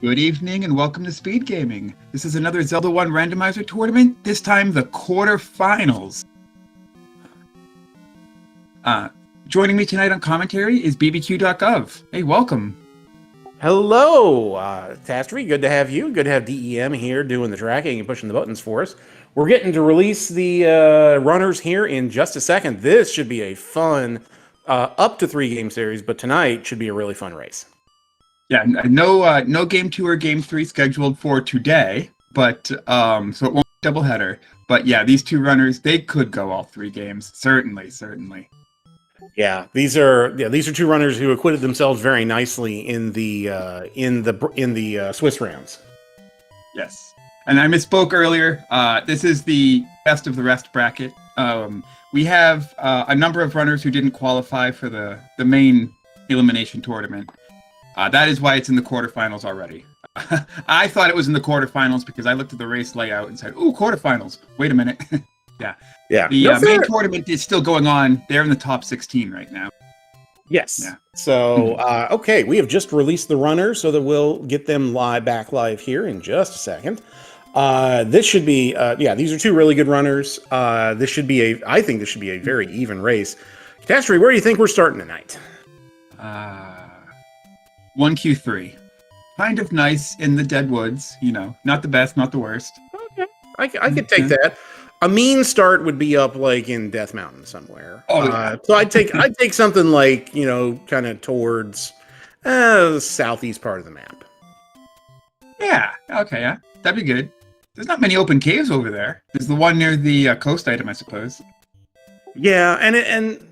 Good evening and welcome to SpeedGaming. This is another Zelda 1 Randomizer tournament, this time the quarterfinals. Joining me tonight on commentary is bbq.gov. Hey, welcome. Hello, Tastry. Good to have you. Good to have DEM here doing the tracking and pushing the buttons for us. We're getting to release the runners here in just a second. This should be a fun up to 3-game series, but tonight should be a really fun race. Yeah, no Game 2 or Game 3 scheduled for today, but so it won't be a doubleheader. But yeah, these two runners, they could go all 3 games. Certainly. Yeah, these are two runners who acquitted themselves very nicely in the Swiss rounds. Yes, and I misspoke earlier. This is the best of the rest bracket. We have a number of runners who didn't qualify for the main elimination tournament. That is why it's in the quarterfinals already. I thought it was in the quarterfinals because I looked at the race layout and said, "Ooh, quarterfinals! Wait a minute." Yeah. The main tournament is still going on. They're in the top 16 right now. Yes. Yeah. So, okay, we have just released the runners so that we'll get them back live here in just a second. This should be, these are two really good runners. I think this should be a very even race. Catastrophe, where do you think we're starting tonight? 1Q3. Kind of nice in the dead woods, not the best, not the worst. Okay, I could take that. A mean start would be up like in Death Mountain somewhere. So I'd take something like, kind of towards the southeast part of the map. Yeah, okay, yeah. That'd be good. There's not many open caves over there. There's the one near the coast item, I suppose. Yeah, and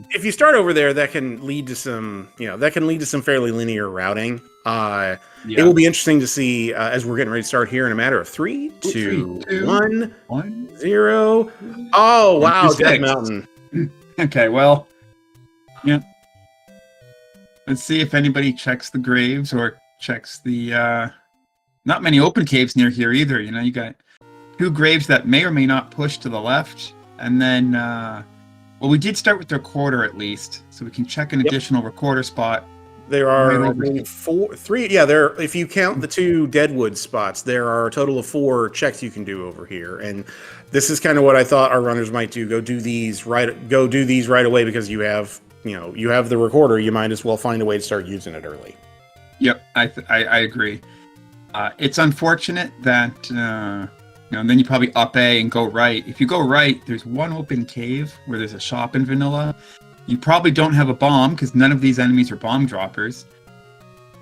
if you start over there, that can lead to some, fairly linear routing. It will be interesting to see as we're getting ready to start here in a matter of 3, 2, 1, 0. Oh, wow, Death Mountain. Okay, well, yeah. Let's see if anybody checks the graves or checks the, not many open caves near here either. You got 2 graves that may or may not push to the left. And then, well, we did start with the recorder at least, so we can check an additional recorder spot. There are 3. Yeah, if you count the 2 Deadwood spots, there are a total of 4 checks you can do over here. And this is kind of what I thought our runners might do. Go do these right away because you have the recorder. You might as well find a way to start using it early. Yep, I agree. It's unfortunate that and then you probably up A and go right. If you go right, there's one open cave where there's a shop in vanilla. You probably don't have a bomb because none of these enemies are bomb droppers.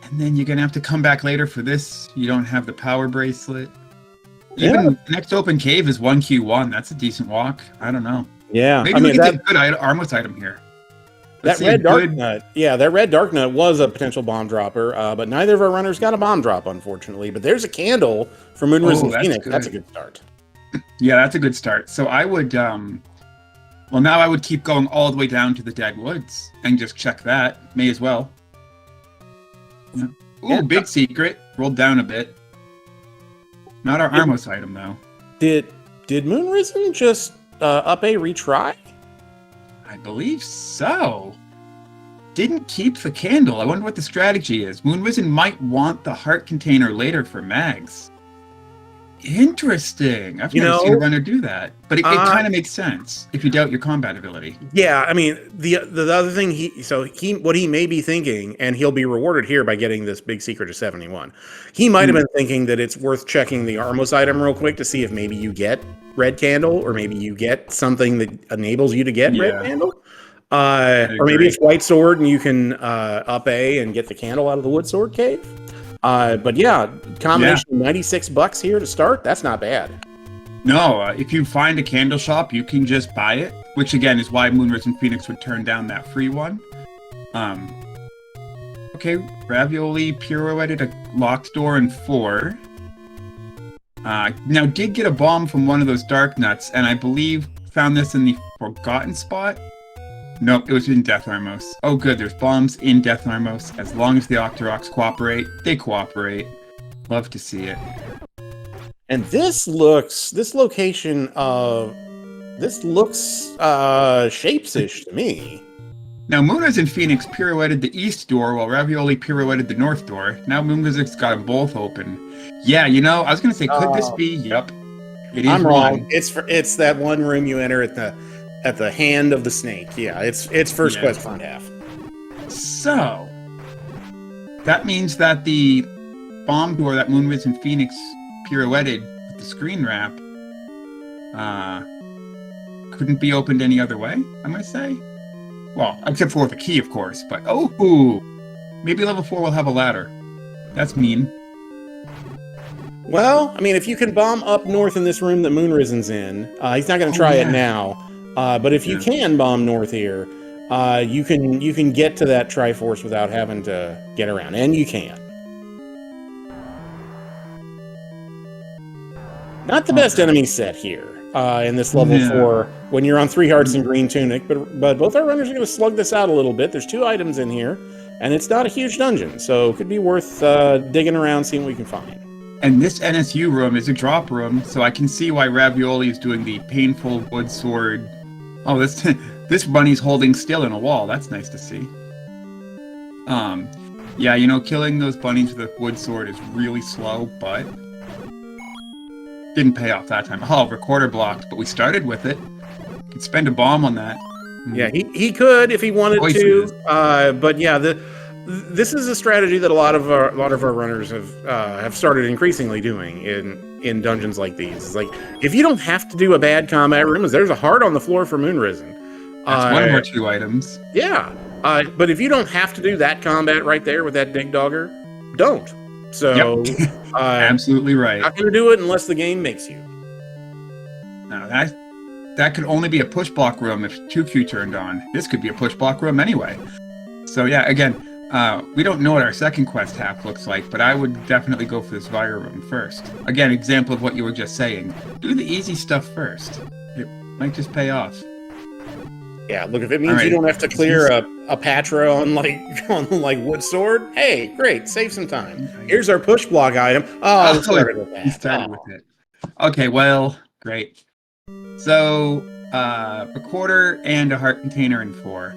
And then you're going to have to come back later for this. You don't have the power bracelet. Even the next open cave is 1Q1. That's a decent walk. I don't know. Yeah. Maybe we can get a good armless item here. That red dark nut. Yeah, that red dark nut was a potential bomb dropper, but neither of our runners got a bomb drop, unfortunately. But there's a candle for MoonrisenPhoenix. That's a good start. Yeah, that's a good start. So I would... Well, now I would keep going all the way down to the Dead Woods and just check that. May as well. Yeah. Ooh, big secret. Rolled down a bit. Not our Armos item, though. Did Moonrisen just up a retry? I believe so. Didn't keep the candle. I wonder what the strategy is. Moonrisen might want the heart container later for mags. Interesting. I've never seen a runner do that, but it kind of makes sense if you doubt your combat ability. Yeah, I mean the other thing what he may be thinking, and he'll be rewarded here by getting this big secret of 71. He might have been thinking that it's worth checking the Armos item real quick to see if maybe you get red candle, or maybe you get something that enables you to get red candle. Or maybe it's white sword and you can up A and get the candle out of the wood sword cave. But yeah, combination of $96 here to start. That's not bad. No, if you find a candle shop, you can just buy it, which again is why MoonrisenPhoenix would turn down that free one. Okay, ravioli pirouetted a locked door in 4. Now did get a bomb from one of those dark nuts, and I believe found this in the forgotten spot. Nope, it was in Death Armos. Oh good, there's bombs in Death Armos. As long as the Octoroks cooperate, they cooperate. Love to see it. And this looks Shapes-ish to me. Now, MoonrisenPhoenix pirouetted the east door while Ravioli pirouetted the north door. Now Moonrisen's got them both open. Yeah, you know, I was going to say, could this be? Yep. It is I'm wrong. one. It's that one room you enter at the hand of the snake. Yeah, it's first quest front half. So, that means that the bomb door that MoonrisenPhoenix pirouetted with the screen wrap couldn't be opened any other way, I'm going to say. Well, except for with a key, of course. But, oh, maybe level 4 will have a ladder. That's mean. Well, I mean, if you can bomb up north in this room that Moonrisen's in, he's not going to try it now. But if you can bomb north here, you can get to that Triforce without having to get around, and you can. Not the best enemy set here in this level 4 when you're on 3 hearts and green tunic, but both our runners are going to slug this out a little bit. There's 2 items in here, and it's not a huge dungeon, so it could be worth digging around, seeing what we can find. And this NSU room is a drop room, so I can see why Ravioli is doing the painful wood sword. Oh, this bunny's holding still in a wall. That's nice to see. Yeah, you know, killing those bunnies with a wood sword is really slow, but didn't pay off that time. Oh, recorder blocked, but we started with it. Could spend a bomb on that. Yeah, he could if he wanted to. But yeah, this is a strategy that a lot of our runners have started increasingly doing in dungeons like these. It's like, if you don't have to do a bad combat room, there's a heart on the floor for Moonrisen. That's one of our 2 items. Yeah, but if you don't have to do that combat right there with that Dig Dogger, don't. So, yep. Absolutely right. Not going to do it unless the game makes you. No, that could only be a push block room if 2Q turned on. This could be a push block room anyway. So yeah, again, we don't know what our second quest half looks like, but I would definitely go for this Vire room first. Again, example of what you were just saying. Do the easy stuff first. It might just pay off. Yeah, look, if it means you don't have to clear a Patra on like wood sword, hey, great, save some time. Here's our push block item. Oh, we started with that. We started with it. Okay, well, great. So, recorder and a heart container in 4.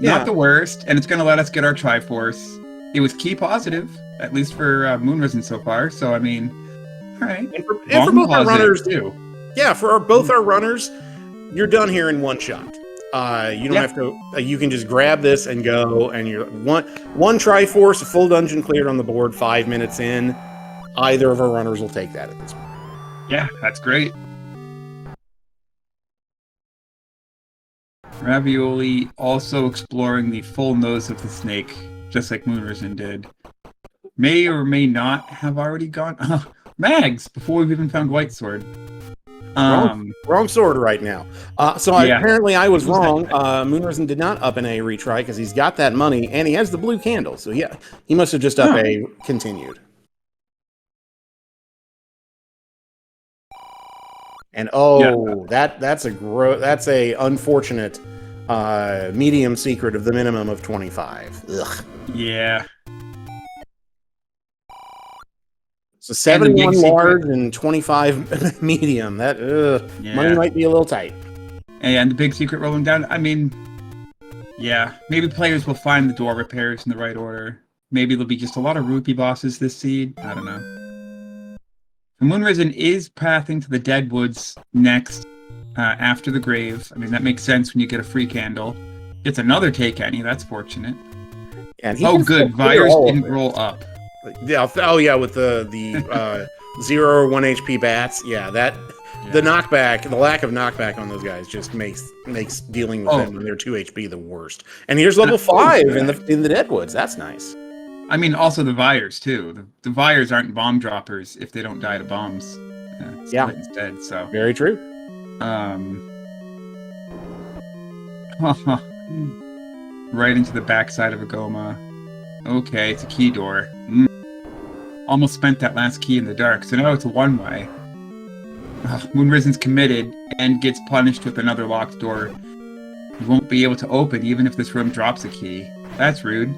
Not the worst, and it's going to let us get our Triforce. It was key positive, at least for Moonrisen so far. So, I mean, all right. And for both our runners too. Yeah, for both our runners, you're done here in one shot. You don't have to. You can just grab this and go, and you're one Triforce, a full dungeon cleared on the board. 5 minutes in, either of our runners will take that at this point. Yeah, that's great. Ravioli also exploring the full nose of the snake, just like Moonrisen did. May or may not have already gone. Mags before we've even found White Sword. Wrong sword right now. Apparently I was wrong. Moonrisen did not up an A retry because he's got that money and he has the blue candle. So yeah, he must have just up A continued. And that's a unfortunate medium secret of the minimum of 25. Ugh. Yeah. So 71 large and 25 medium. That money might be a little tight. And the big secret rolling down. I mean, yeah, maybe players will find the door repairs in the right order. Maybe there'll be just a lot of rupee bosses this seed. I don't know. The Moonrisen is pathing to the Deadwoods next, after the grave. I mean, that makes sense when you get a free candle. It's another take any. That's fortunate. And good. Vires didn't roll up. Yeah. Oh, yeah. With the 0 or 1 HP bats. Yeah. The knockback, the lack of knockback on those guys just makes dealing with them when they're 2 HP the worst. And here's level 5 in the Deadwoods. That's nice. I mean, also the Vires too. The Vires aren't bomb droppers if they don't die to bombs. Instead. So very true. Right into the backside of a Goma. Okay, it's a key door. Almost spent that last key in the dark, so now it's a one-way. Moonrisen's committed and gets punished with another locked door. He won't be able to open even if this room drops a key. That's rude.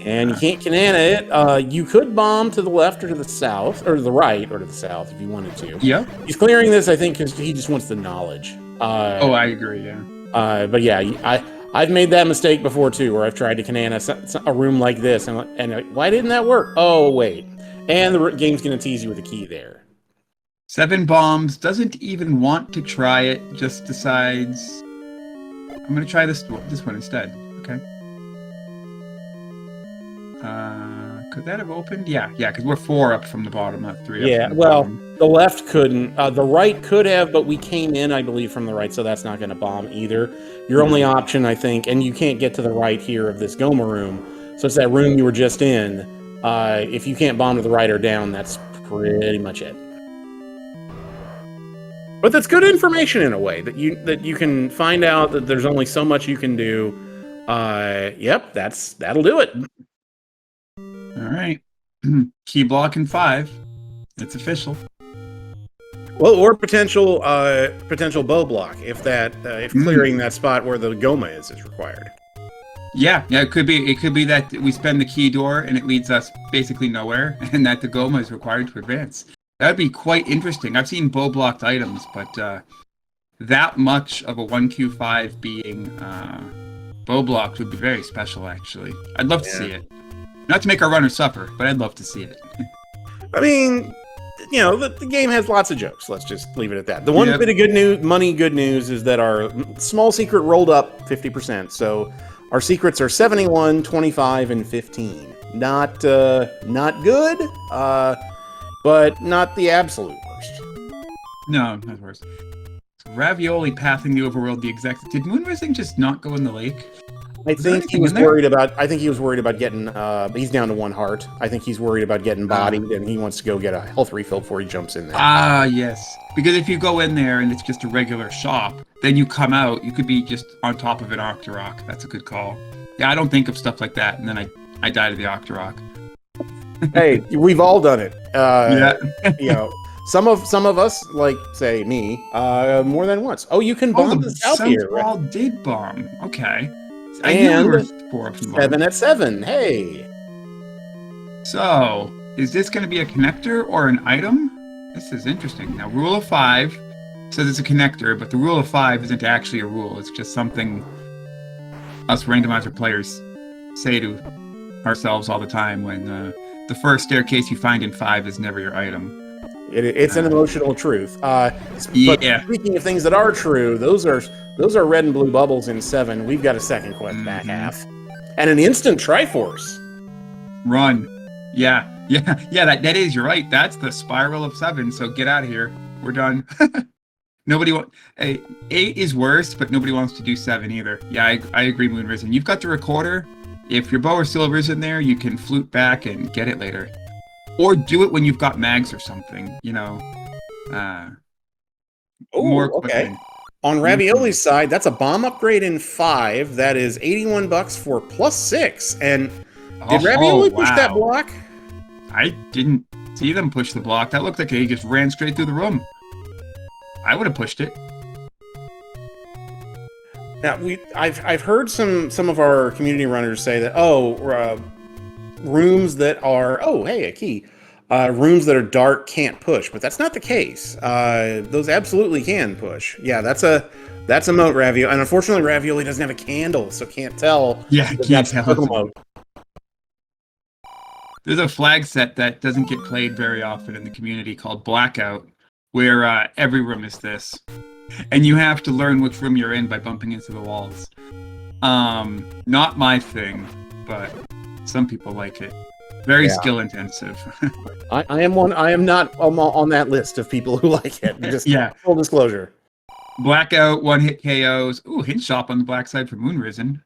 And you can't canana it. You could bomb to the left or to the south, or to the right or to the south if you wanted to. Yeah. He's clearing this, I think, because he just wants the knowledge. I agree, yeah. But yeah, I've made that mistake before too, where I've tried to cannon a room like this, and why didn't that work? Oh wait, and the game's gonna tease you with a key there. 7 bombs, doesn't even want to try it, just decides I'm gonna try this one instead. Okay. Could that have opened? Yeah, because we're 4 up from the bottom, not 3 up Yeah, from the well, bottom. the left couldn't. The right could have, but we came in, I believe, from the right, so that's not going to bomb either. Your only option, I think, and you can't get to the right here of this Goma room, so it's that room you were just in. If you can't bomb to the right or down, that's pretty much it. But that's good information in a way, that you can find out that there's only so much you can do. Yep, that'll do it. All right. Key block in 5. It's official. Well, or potential bow block if clearing that spot where the Goma is required. Yeah, it could be that we spend the key door and it leads us basically nowhere, and that the Goma is required to advance. That'd be quite interesting. I've seen bow blocked items, but that much of a 1Q5 being bow blocked would be very special, actually. I'd love to see it. Not to make our runners suffer, but I'd love to see it. I mean, the game has lots of jokes. Let's just leave it at that. The one bit of good news is that our small secret rolled up 50%. So our secrets are 71, 25, and 15. Not good, but not the absolute worst. No, not worse. Ravioli pathing the overworld. The exec. Did Moonrising just not go in the lake? I think he was worried about getting. He's down to 1 heart. I think he's worried about getting bodied, and he wants to go get a health refill before he jumps in there. Ah, yes. Because if you go in there and it's just a regular shop, then you come out, you could be just on top of an Octorok. That's a good call. Yeah, I don't think of stuff like that, and then I die to the Octorok. Hey, we've all done it. Yeah. Some of us, like say me, more than once. Oh, you can bomb this out here. All did bomb. Okay. And 7 at 7. Hey. So, is this going to be a connector or an item? This is interesting. Now, rule of 5 says it's a connector, but the rule of 5 isn't actually a rule. It's just something us randomizer players say to ourselves all the time when the first staircase you find in 5 is never your item. It's an emotional truth. But speaking of things that are true, those are red and blue bubbles in 7. We've got a second quest back half. And an instant Triforce. Run. Yeah, that is, you're right. That's the spiral of 7, so get out of here. We're done. Nobody 8 is worse, but nobody wants to do 7 either. Yeah, I agree, Moonrisen. You've got the recorder. If your bow or silver's in there, you can flute back and get it later. Or do it when you've got mags or something, more okay. On Ravioli's side, that's a bomb upgrade in 5. That is $81 for +6. And did Ravioli push that block? I didn't see them push the block. That looked like he just ran straight through the room. I would have pushed it. Now I've heard some of our community runners say that rooms that are a key. Rooms that are dark can't push, but that's not the case. Those absolutely can push. Yeah, that's a moat Ravioli, and unfortunately Ravioli doesn't have a candle, so can't tell. Yeah, can't tell. Moat. There's a flag set that doesn't get played very often in the community called Blackout, where every room is this, and you have to learn which room you're in by bumping into the walls. Not my thing, but some people like it. Very skill intensive. I am one. I am not on that list of people who like it. Just full disclosure. Blackout, 1-hit KOs. Ooh, hint shop on the black side for Moonrisen.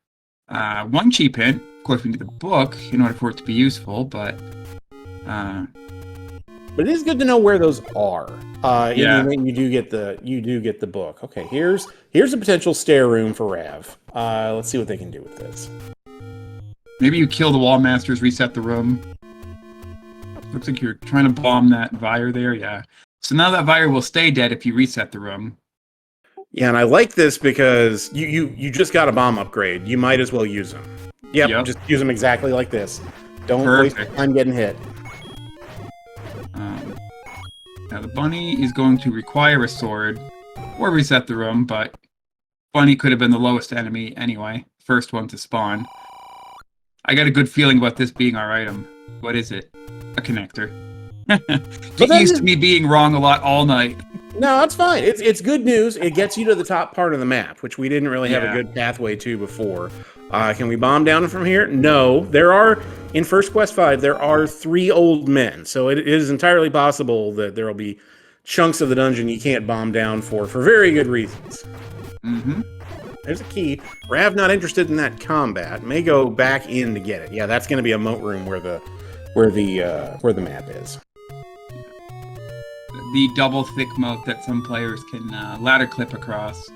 1 cheap hint. Of course, we need the book in order for it to be useful, but it is good to know where those are. You do get the book. Okay, here's a potential stair room for Rav. Let's see what they can do with this. Maybe you kill the wall masters, reset the room. Looks like you're trying to bomb that Vire there, yeah. So now that Vire will stay dead if you reset the room. Yeah, and I like this because you just got a bomb upgrade. You might as well use them. Yep. Just use them exactly like this. Don't waste time getting hit. Now the bunny is going to require a sword or reset the room, but bunny could have been the lowest enemy anyway. first one to spawn. I got a good feeling about this being our item. What is it? A connector. Get used to me being wrong a lot all night. No, that's fine. It's good news. It gets you to the top part of the map, which we didn't really have a good pathway to before. Can we bomb down from here? No. There are, in First Quest 5, there are 3 old men. So it is entirely possible that there will be chunks of the dungeon you can't bomb down for very good reasons. Mm-hmm. There's a key. Rav not interested in that combat. May go back in to get it. Yeah, that's going to be a moat room where the map is. The double thick moat that some players can ladder clip across.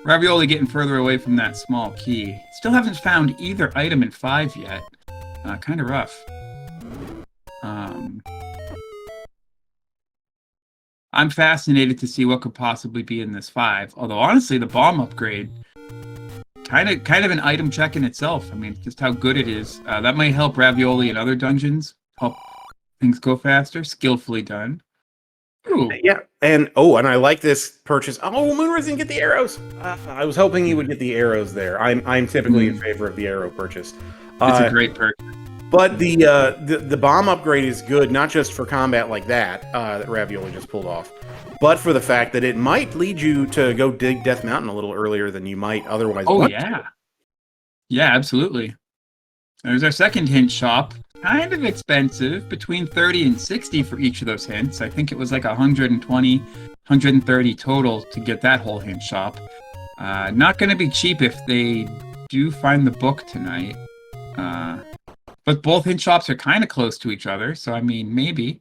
Ravioli getting further away from that small key. Still haven't found either item in 5 yet. Kind of rough. I'm fascinated to see what could possibly be in this 5. Although honestly, the bomb upgrade, kind of an item check in itself. I mean, just how good it is. That might help Ravioli in other dungeons. Help things go faster. Skillfully done. Ooh. Yeah, and I like this purchase. Oh, Moonrise didn't get the arrows. I was hoping he would get the arrows there. I'm typically in favor of the arrow purchase. It's a great purchase. But the bomb upgrade is good, not just for combat like that Ravioli just pulled off, but for the fact that it might lead you to go dig Death Mountain a little earlier than you might otherwise want to. Yeah, absolutely. There's our second hint shop. Kind of expensive, between 30 and 60 for each of those hints. I think it was like 120, 130 total to get that whole hint shop. Not going to be cheap if they do find the book tonight. But both hint shops are kind of close to each other, so I mean, maybe.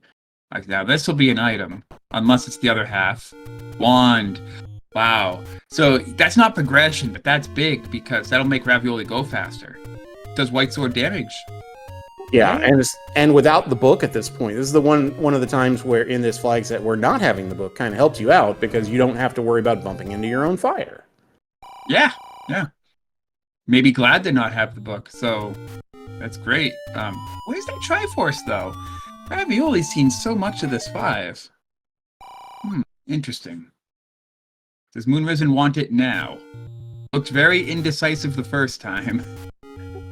Like now, this will be an item, unless it's the other half. Wand. Wow. So that's not progression, but that's big because that'll make Ravioli go faster. Does White Sword damage? Yeah, and without the book at this point, this is the one of the times where in this flag set where not having the book kind of helps you out because you don't have to worry about bumping into your own fire. Yeah. Maybe glad to not have the book, so that's great. Where's that Triforce though? Ravioli's seen so much of this 5. Interesting. Does Moonrisen want it now? Looked very indecisive the first time.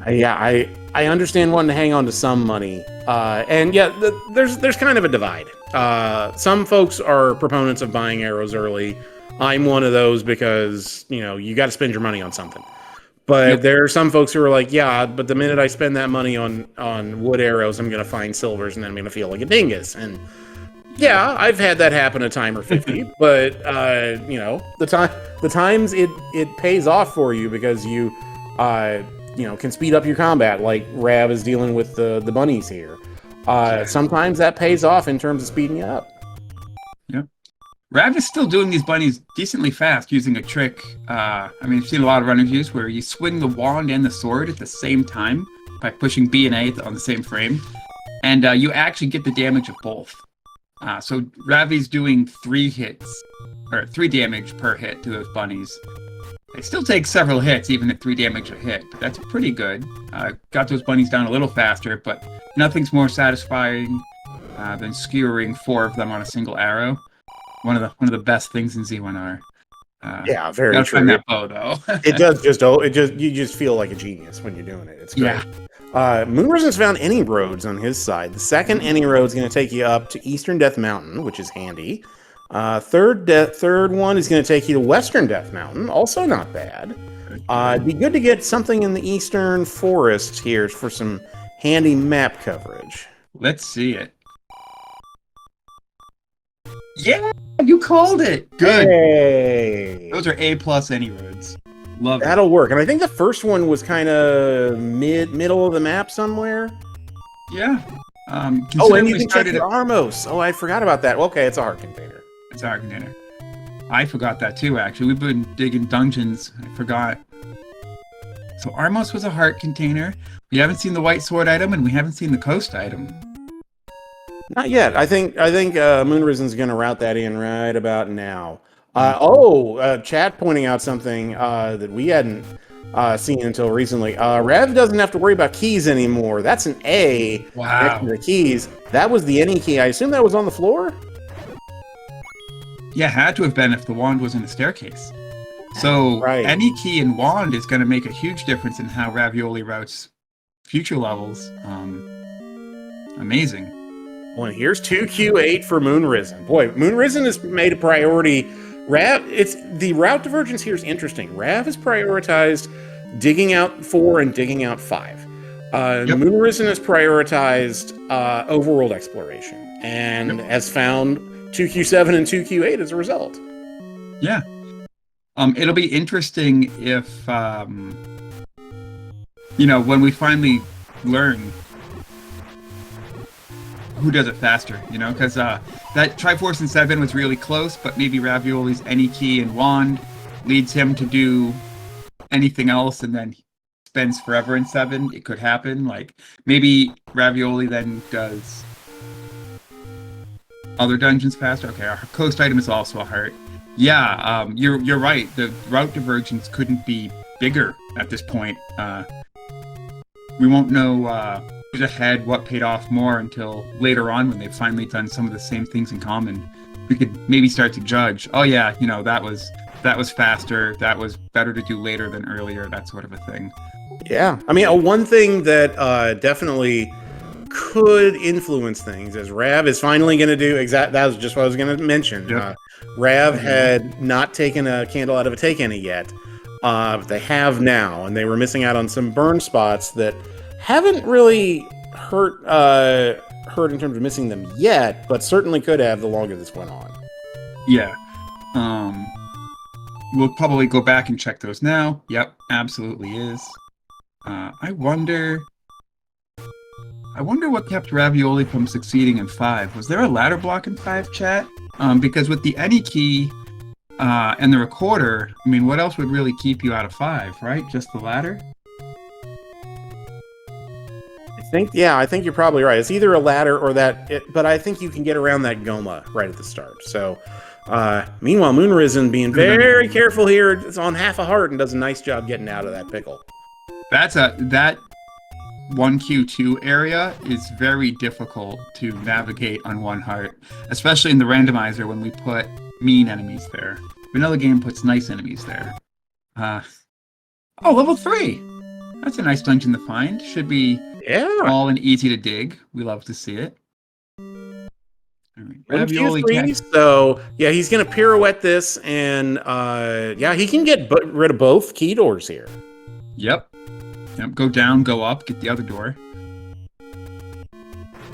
Yeah, I understand wanting to hang on to some money, and yeah, there's kind of a divide. Some folks are proponents of buying arrows early. I'm one of those because you got to spend your money on something. But there are some folks who are like, yeah, but the minute I spend that money on wood arrows, I'm gonna find silvers, and then I'm gonna feel like a dingus. And yeah, I've had that happen a time or 50, but the times it pays off for you because you can speed up your combat, like Rav is dealing with the bunnies here. Sometimes that pays off in terms of speeding you up. Yep. Rav is still doing these bunnies decently fast using a trick. I've seen a lot of runners use where you swing the wand and the sword at the same time by pushing B and A on the same frame, and you actually get the damage of both. So Ravi's doing 3 damage per hit to those bunnies. They still take several hits, even at 3 damage a hit, but that's pretty good. Got those bunnies down a little faster, but nothing's more satisfying than skewering 4 of them on a single arrow. One of the best things in Z1R. Yeah, very gotta true. find that bow though. You just feel like a genius when you're doing it. It's great. Yeah. Moonrisen's found any roads on his side. The second any road is going to take you up to Eastern Death Mountain, which is handy. Third one is going to take you to Western Death Mountain, also not bad. It'd be good to get something in the Eastern Forest here for some handy map coverage. Let's see it. Yeah, you called it. Good. Hey. Those are A+ any roads. Love it. That'll work. And I think the first one was kind of middle of the map somewhere. Yeah. And you can check your Armos. Oh, I forgot about that. Okay, it's a heart container. It's a heart container. I forgot that too, actually. We've been digging dungeons. I forgot. So Armos was a heart container. We haven't seen the White Sword item, and we haven't seen the Coast item. Not yet. I think Moonrisen's going to route that in right about now. Chat pointing out something that we hadn't seen until recently. Rav doesn't have to worry about keys anymore. That's an A next to the keys. That was the any key. I assume that was on the floor? Yeah, had to have been if the wand was in the staircase. So Right. any key and wand is going to make a huge difference in how Ravioli routes future levels. Amazing. Well, and here's 2Q8 for Moonrisen. Boy, Moonrisen has made a priority. The route divergence here is interesting. Rav has prioritized digging out 4 and digging out 5. Yep. Moonrisen has prioritized overworld exploration and has found 2Q7 and 2Q8 as a result. Yeah. It'll be interesting if, when we finally learn who does it faster, because that Triforce and 7 was really close, but maybe Ravioli's any key and wand leads him to do anything else, and then he spends forever in 7. It could happen. Like, maybe Ravioli then does other dungeons faster. Okay, our coast item is also a heart. Yeah, you're right. The route divergence couldn't be bigger at this point. We won't know who's ahead, what paid off more until later on when they've finally done some of the same things in common. We could maybe start to judge. Oh yeah, that was faster. That was better to do later than earlier. That sort of a thing. Yeah, I mean, one thing that definitely could influence things is Rav is finally going to do that was just what I was going to mention. Yep. Rav had not taken a candle out of a take any yet. But they have now, and they were missing out on some burn spots that haven't really hurt in terms of missing them yet, but certainly could have the longer this went on. Yeah. We'll probably go back and check those now. Yep, absolutely is. I wonder what kept Ravioli from succeeding in 5. Was there a ladder block in 5, chat? Because with the any key and the recorder, I mean, what else would really keep you out of 5, right? Just the ladder? I think you're probably right. It's either a ladder or but I think you can get around that Goma right at the start. So, meanwhile, Moonrisen being very careful here. It's on half a heart and does a nice job getting out of that pickle. That 1Q2 area is very difficult to navigate on 1 heart, especially in the randomizer when we put mean enemies there. Vanilla game puts nice enemies there. Level 3! That's a nice dungeon to find. Should be small and easy to dig. We love to see it. All right. Ravioli so, he's going to pirouette this, and he can get rid of both key doors here. Yep. Go down, go up, get the other door.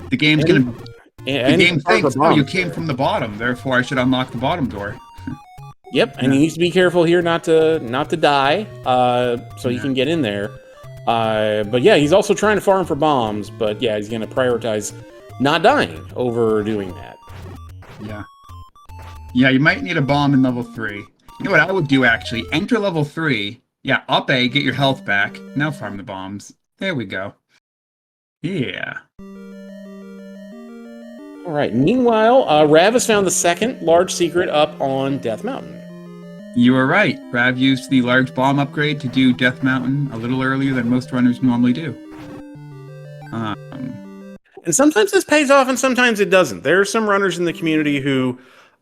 The game's going to... The game thinks, you came from the bottom, therefore I should unlock the bottom door. Yep, and he needs to be careful here not to die, so he can get in there. But he's also trying to farm for bombs, but he's going to prioritize not dying over doing that. Yeah, you might need a bomb in level 3. You know what I would do, actually? Enter level 3. Yeah, up A, get your health back. Now farm the bombs. There we go. Yeah. All right. Meanwhile, Rav has found the second large secret up on Death Mountain. You were right. Rav used the large bomb upgrade to do Death Mountain a little earlier than most runners normally do. And sometimes this pays off and sometimes it doesn't. There are some runners in the community who,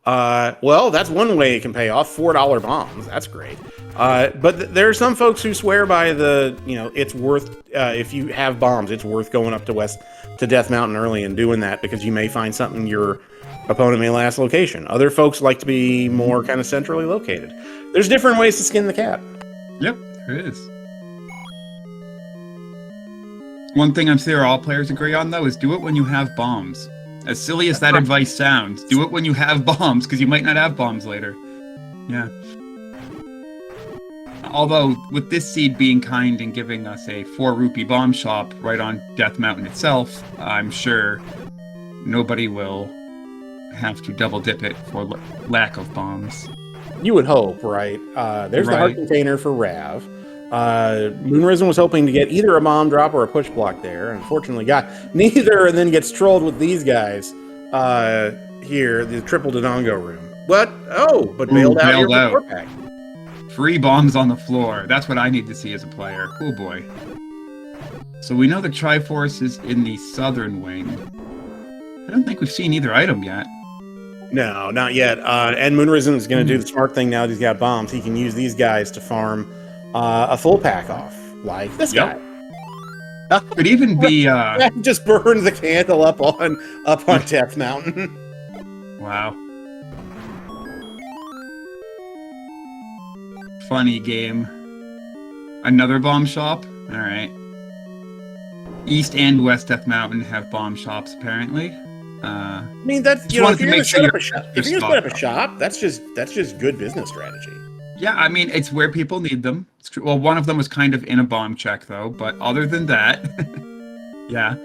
that's one way it can pay off. $4 bombs. That's great. But there are some folks who swear by it's worth, if you have bombs, it's worth going up to Death Mountain early and doing that because you may find something your opponent may last location. Other folks like to be more kind of centrally located. There's different ways to skin the cat. Yep, there is. One thing I'm sure all players agree on, though, is do it when you have bombs. As silly as that advice sounds, do it when you have bombs, because you might not have bombs later. Yeah. Although, with this seed being kind and giving us a 4 rupee bomb shop right on Death Mountain itself, I'm sure nobody will have to double dip it for lack of bombs. You would hope, right? There's the heart container for Rav. Moonrisen was hoping to get either a bomb drop or a push block there. Unfortunately, got neither, and then gets trolled with these guys here, the triple Dodongo room. But bailed out here for 4-pack. Free bombs on the floor. That's what I need to see as a player. Cool boy. So we know the Triforce is in the southern wing. I don't think we've seen either item yet. No, not yet. And Moonrisen is going to do the smart thing now that he's got bombs. He can use these guys to farm a full pack off, like this guy. Could even be Just burn the candle up on Death Mountain. wow. Funny game. Another bomb shop? Alright. East and West Death Mountain have bomb shops, apparently. I mean, that's, you know, if you're going to set up a shop, that's just good business strategy. Yeah, I mean, it's where people need them. It's true. Well, one of them was kind of in a bomb check, though, but other than that, yeah.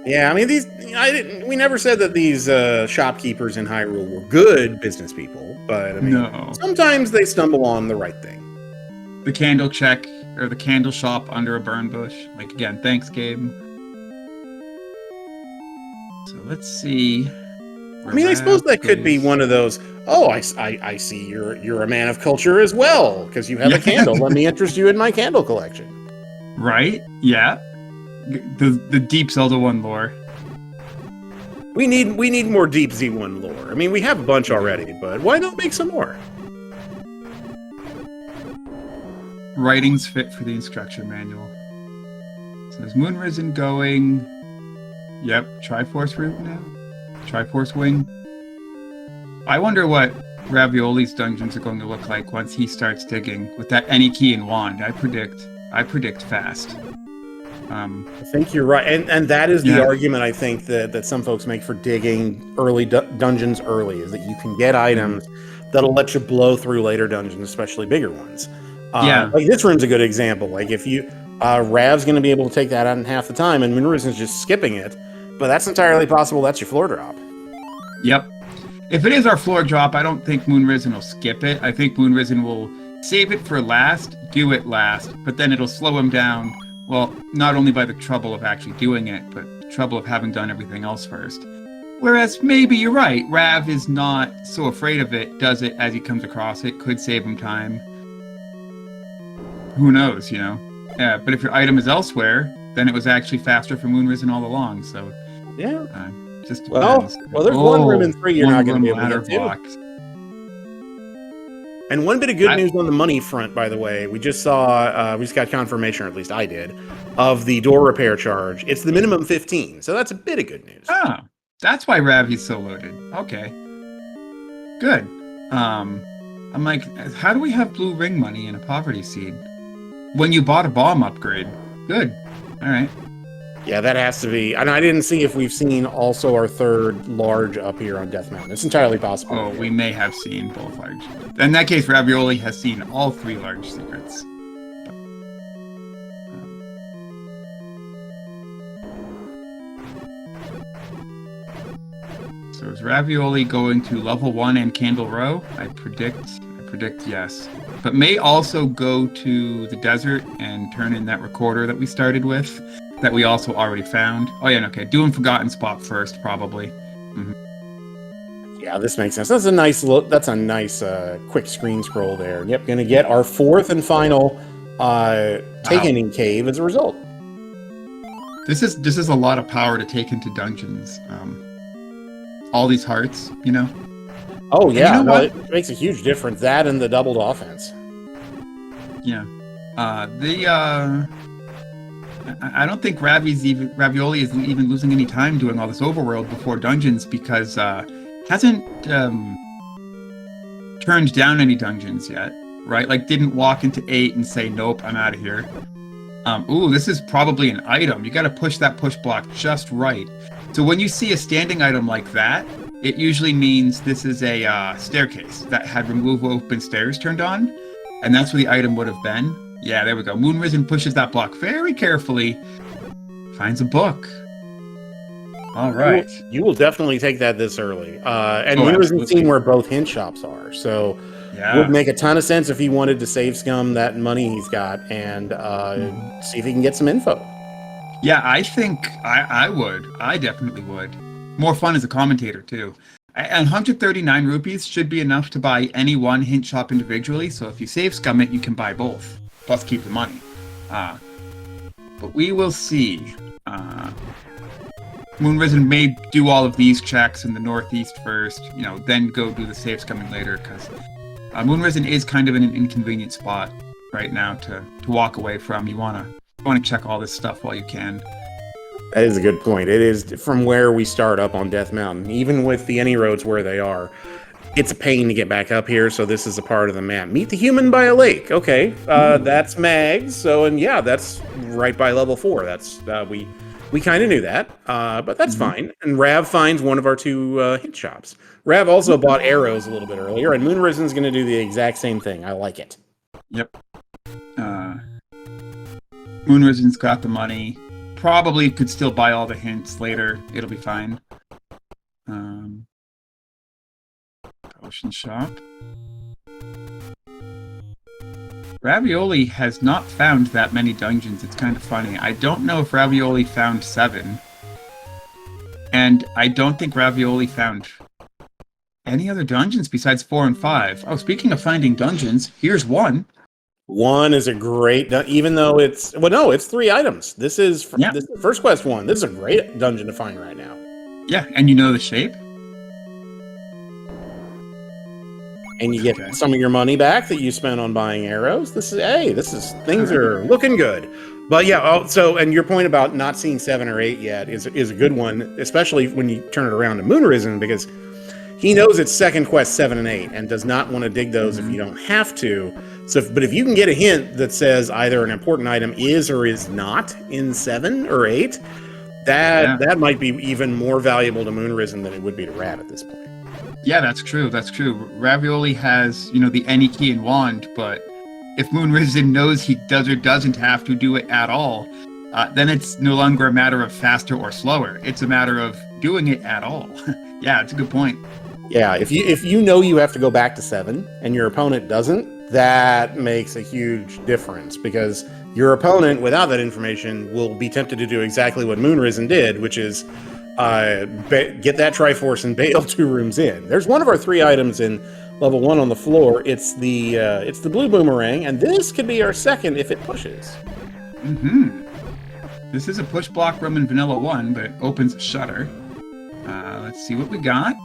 Yeah, I mean, we never said that these shopkeepers in Hyrule were good business people, but I mean, sometimes they stumble on the right thing. The candle check, or the candle shop under a burn bush. Like, again, thanks, Gabe. So let's see. I mean, I suppose that could be one of those, oh, I see you're a man of culture as well, because you have a candle. Let me interest you in my candle collection. Right? Yeah. The deep Zelda 1 lore. We need more deep Z1 lore. I mean, we have a bunch already, but why not make some more? Writings fit for the instruction manual. So is Moonrisen going? Yep, Triforce route now. Triforce wing. I wonder what Ravioli's dungeons are going to look like once he starts digging with that any key and wand. I predict fast. I think you're right, and that is the argument I think that some folks make for digging early dungeons early, is that you can get items that'll let you blow through later dungeons, especially bigger ones. Like this room's a good example. Like if you Rav's going to be able to take that out in half the time, and Moonrisen's just skipping it, but that's entirely possible. That's your floor drop. Yep. If it is our floor drop, I don't think Moonrisen will skip it. I think Moonrisen will save it for last, do it last, but then it'll slow him down. Well, not only by the trouble of actually doing it, but the trouble of having done everything else first. Whereas maybe you're right, Rav is not so afraid of it, does it as he comes across it, could save him time. Who knows, you know? Yeah, but if your item is elsewhere, then it was actually faster for Moonrisen all along, so... Yeah. Just depends. Well, there's one room in 3 you're not going to be able to get to. And one bit of good news on the money front, by the way, we just saw, we just got confirmation, or at least I did, of the door repair charge. It's the minimum 15, so that's a bit of good news. Oh, that's why Ravi's so loaded. Okay. Good. I'm like, how do we have blue ring money in a poverty seed? When you bought a bomb upgrade. Good. All right. Yeah, that has to be. And I didn't see if we've seen also our third large up here on Death Mountain. It's entirely possible. Oh, we may have seen both large. In that case, Ravioli has seen all 3 large secrets. So is Ravioli going to level 1 and Candle Row? I predict yes. But may also go to the desert and turn in that recorder that we started with. That we also already found. Oh yeah, okay. Doing Forgotten Spot first, probably. Mm-hmm. Yeah, this makes sense. That's a nice look. That's a nice quick screen scroll there. Yep, gonna get our 4th and final Taken cave as a result. This is a lot of power to take into dungeons. All these hearts, you know. Oh yeah, it makes a huge difference. That and the doubled offense. Yeah. I don't think Ravioli is even losing any time doing all this overworld before dungeons because hasn't turned down any dungeons yet, right? Like didn't walk into 8 and say, nope, I'm out of here. Ooh, this is probably an item. You got to push that push block just right. So when you see a standing item like that, it usually means this is a staircase that had remove open stairs turned on, and that's where the item would have been. Yeah, there we go. Moonrisen pushes that block very carefully. Finds a book. All right. You will definitely take that this early. And Moonrisen's seen where both hint shops are. So it would make a ton of sense if he wanted to save scum that money he's got and see if he can get some info. Yeah, I think I would. I definitely would. More fun as a commentator, too. And 139 rupees should be enough to buy any one hint shop individually. So if you save scum it, you can buy both. Plus keep the money. But we will see. Moonrisen may do all of these checks in the northeast first, then go do the saves coming later, because Moonrisen is kind of in an inconvenient spot right now to walk away from. You want to check all this stuff while you can. That is a good point. It is from where we start up on Death Mountain, even with the any roads where they are. It's a pain to get back up here, so this is a part of the map. Meet the human by a lake. Okay, that's Mags. So, and yeah, that's right by level 4. That's we kind of knew that, but that's fine. And Rav finds one of our 2 hint shops. Rav also bought arrows a little bit earlier, and Moonrisen's going to do the exact same thing. I like it. Yep. Moonrisen's got the money. Probably could still buy all the hints later. It'll be fine. Potion shop. Ravioli has not found that many dungeons. It's kind of funny. I don't know if Ravioli found 7. And I don't think Ravioli found any other dungeons besides 4 and 5. Oh, speaking of finding dungeons, here's one. 1 is a great, even though it's 3 items. This is first quest 1. This is a great dungeon to find right now. Yeah, and you know the shape. And you get some of your money back that you spent on buying arrows. Things are looking good. But yeah, and your point about not seeing 7 or 8 yet is a good one, especially when you turn it around to Moonrisen, because he knows it's second quest 7 and 8 and does not want to dig those if you don't have to. But if you can get a hint that says either an important item is or is not in 7 or 8, that might be even more valuable to Moonrisen than it would be to Rav at this point. Yeah, that's true. Ravioli has, the any key and wand, but if Moonrisen knows he does or doesn't have to do it at all, then it's no longer a matter of faster or slower. It's a matter of doing it at all. Yeah, it's a good point. Yeah, if you know you have to go back to 7 and your opponent doesn't, that makes a huge difference, because your opponent, without that information, will be tempted to do exactly what Moonrisen did, which is get that Triforce and bail 2 rooms in. There's one of our 3 items in level 1 on the floor. It's the blue boomerang, and this could be our second if it pushes. This is a push block room in Vanilla 1, but it opens a shutter. Let's see what we got.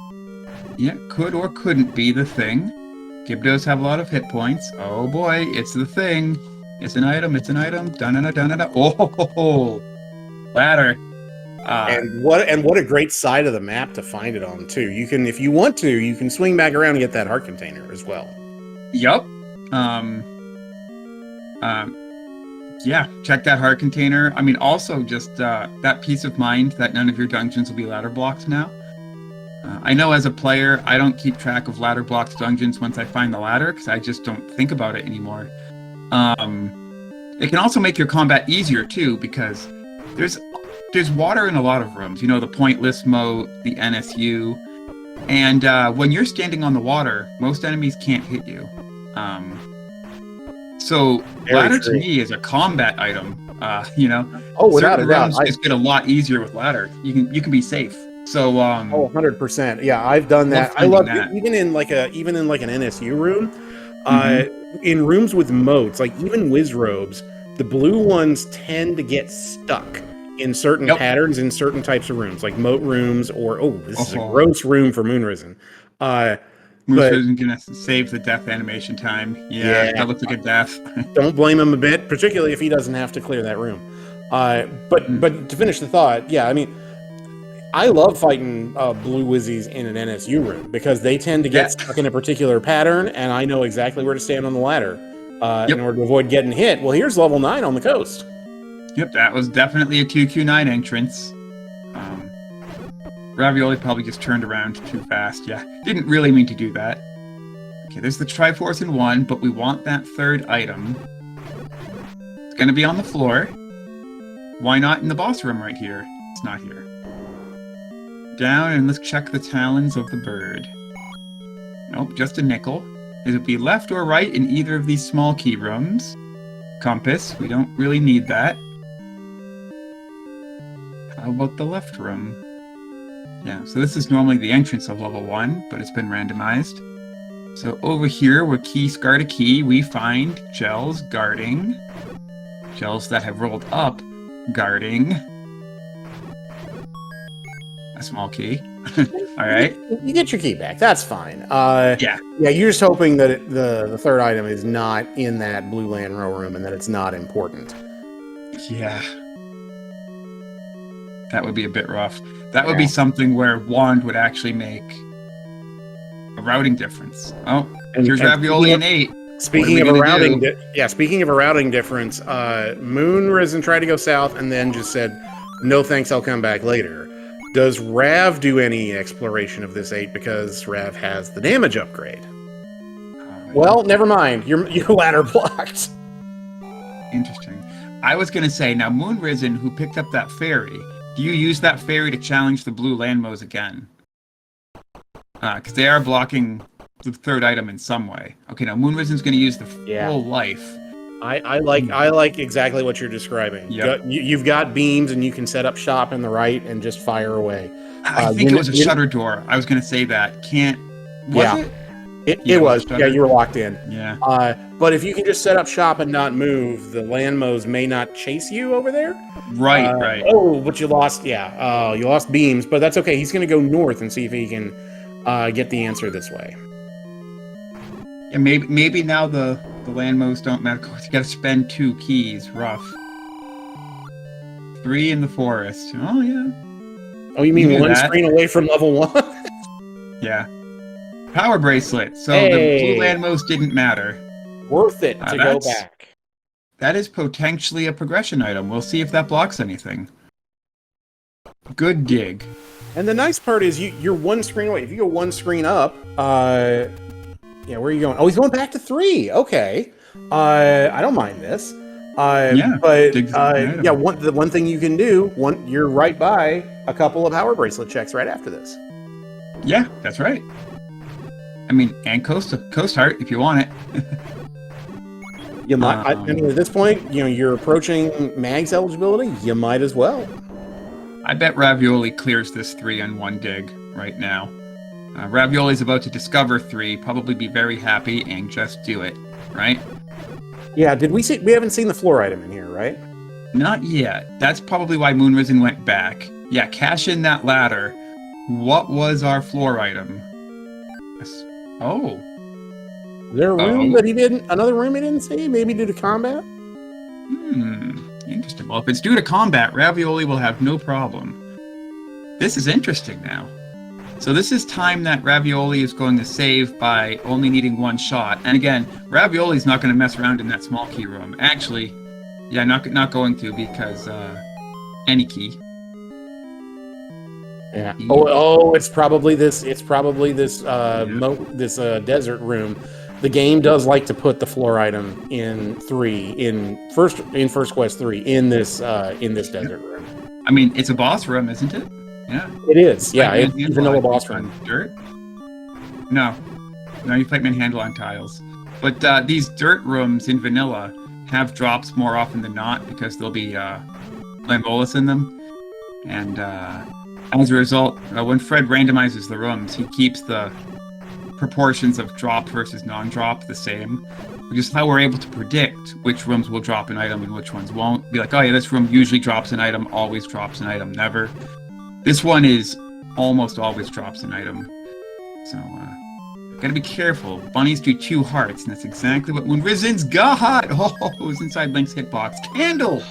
Yeah, could or couldn't be the thing. Gibdos have a lot of hit points. Oh boy, it's the thing. It's an item. Da-na-na-da-na-da. Oh, ladder. And what a great side of the map to find it on too. You can, if you want to, you can swing back around and get that heart container as well. Yup. Yeah, check that heart container. I mean, also just that peace of mind that none of your dungeons will be ladder blocks now. I know as a player, I don't keep track of ladder blocks dungeons once I find the ladder, because I just don't think about it anymore. It can also make your combat easier too, because there's water in a lot of rooms. The pointless moat, the NSU, and when you're standing on the water, most enemies can't hit you. So ladder to me is a combat item. Oh, without a doubt, it's get a lot easier with ladder. You can be safe. So 100%. Yeah, I've done that. I love that. Even in like an NSU room, in rooms with moats, like even Wiz robes, the blue ones tend to get stuck in certain patterns in certain types of rooms, like moat rooms, or this is a gross room for Moonrisen. Moonrisen's gonna save the death animation time. Yeah, that looks like a death. Don't blame him a bit, particularly if he doesn't have to clear that room. But to finish the thought, I mean, I love fighting blue Wizzies in an NSU room, because they tend to get stuck in a particular pattern, and I know exactly where to stand on the ladder in order to avoid getting hit. Well, here's level 9 on the coast. Yep, that was definitely a 2Q9 entrance. Ravioli probably just turned around too fast. Yeah, didn't really mean to do that. Okay, there's the Triforce in 1, but we want that 3rd item. It's going to be on the floor. Why not in the boss room right here? It's not here. Down, and let's check the talons of the bird. Nope, just a nickel. Is it be left or right in either of these small key rooms? Compass, we don't really need that. How about the left room? Yeah, so this is normally the entrance of level 1, but it's been randomized. So over here, where keys guard a key, we find gels guarding. Gels that have rolled up guarding. a small key. All right. You get your key back. That's fine. Yeah. Yeah, you're just hoping that the third item is not in that blue land row room and that it's not important. Yeah. That would be a bit rough. That would be something where wand would actually make a routing difference. Oh, here's ravioli and 8. Speaking of a routing, speaking of a routing difference, Moonrisen tried to go south and then just said, "No thanks, I'll come back later." Does Rav do any exploration of this 8 because Rav has the damage upgrade? Well, never mind. Your ladder blocked. Interesting. I was going to say, now Moonrisen, who picked up that fairy, do you use that fairy to challenge the blue landmos again? Because they are blocking the third item in some way. Okay, now Moonrisen's going to use the full life. I like exactly what you're describing. Yep. You've got beams and you can set up shop in the right and just fire away. I think it was a shutter door. I was going to say that. Was it? It was. Yeah, you were locked in. Yeah. But if you can just set up shop and not move, the landmos may not chase you over there. Right. Oh, but you lost. Yeah. You lost beams, but that's okay. He's going to go north and see if he can get the answer this way. Yeah, maybe now the landmos don't matter. You got to spend 2 keys. Rough. 3 in the forest. Oh yeah. Oh, you mean one screen away from level 1? Yeah. Power bracelet. So the blue landmos didn't matter. Worth it to go back. That is potentially a progression item. We'll see if that blocks anything. Good dig. And the nice part is you're 1 screen away. If you go 1 screen up, yeah, where are you going? Oh, he's going back to 3. Okay. I don't mind this. The one thing you can do, you're right by a couple of power bracelet checks right after this. Yeah, that's right. I mean, and Coast Heart if you want it. You might. I mean, at this point, you're approaching Mag's eligibility. You might as well. I bet Ravioli clears this 3 on 1 dig right now. Ravioli's about to discover 3, probably be very happy and just do it, right? Yeah. Did we see? We haven't seen the floor item in here, right? Not yet. That's probably why Moonrisen went back. Yeah, cash in that ladder. What was our floor item? Oh. Is there a room that he didn't? Another room he didn't see? Maybe due to combat? Interesting. Well, if it's due to combat, Ravioli will have no problem. This is interesting now. So this is time that Ravioli is going to save by only needing 1 shot. And again, Ravioli's not going to mess around in that small key room. Actually, yeah, not going to because any key. Yeah. Oh, it's probably this. It's probably this. This desert room. The game does like to put the floor item in 3 in first quest 3 in this desert room. I mean, it's a boss room, isn't it? Yeah. It is. Yeah, it's a vanilla boss room. Dirt? No, you fight manhandle on tiles. But these dirt rooms in vanilla have drops more often than not because there'll be Lambolas in them, and as a result, when Fred randomizes the rooms, he keeps the proportions of drop versus non-drop the same, which is how we're able to predict which rooms will drop an item and which ones won't. Be like, oh yeah, this room usually drops an item, always drops an item, never. This one is almost always drops an item. So, gotta be careful. Bunnies do 2 hearts, and that's exactly what Moonrisen's got! Oh, it was inside Link's hitbox. Candle!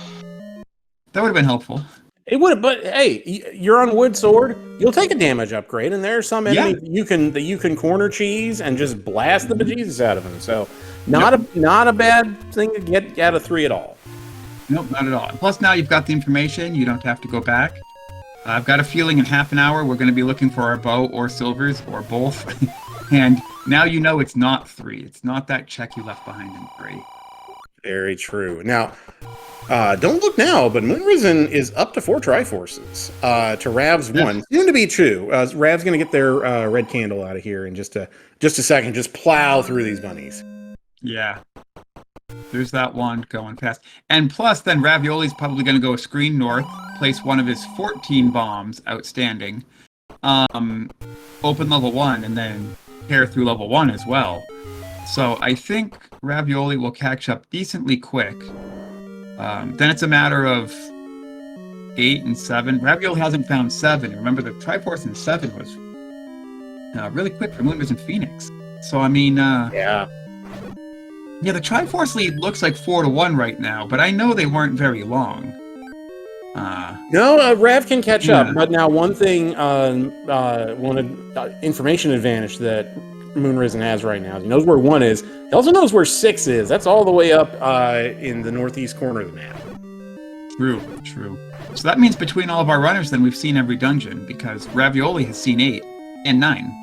That would have been helpful. It would have, but hey, you're on wood sword. You'll take a damage upgrade, and there are some enemies that you can corner cheese and just blast the bejesus out of them. So, not a bad thing to get out of 3 at all. Nope, not at all. Plus, now you've got the information. You don't have to go back. I've got a feeling in half an hour we're going to be looking for our bow or silvers or both. And now you know it's not 3. It's not that check you left behind in 3. Very true. Now, don't look now, but Moonrisen is up to 4 Triforces to Rav's 1. Soon to be 2. Rav's going to get their red candle out of here in just a second. Just plow through these bunnies. Yeah. There's that one going past. And plus, then Ravioli's probably going to go a screen north, place one of his 14 bombs outstanding, open level 1, and then tear through level 1 as well. So I think Ravioli will catch up decently quick. Then it's a matter of 8 and 7. Ravioli hasn't found 7. Remember, the Triforce in 7 was really quick for MoonrisenPhoenix. So, I mean, Yeah. yeah, the Triforce lead looks like 4-1 right now, but I know they weren't very long. No, Rav can catch Yeah. up. But now one thing, information advantage that Moonrisen has right now. He knows where 1 is. He also knows where 6 is. That's all the way up in the northeast corner of the map. True. So that means between all of our runners, then we've seen every dungeon, because Ravioli has seen 8 and 9.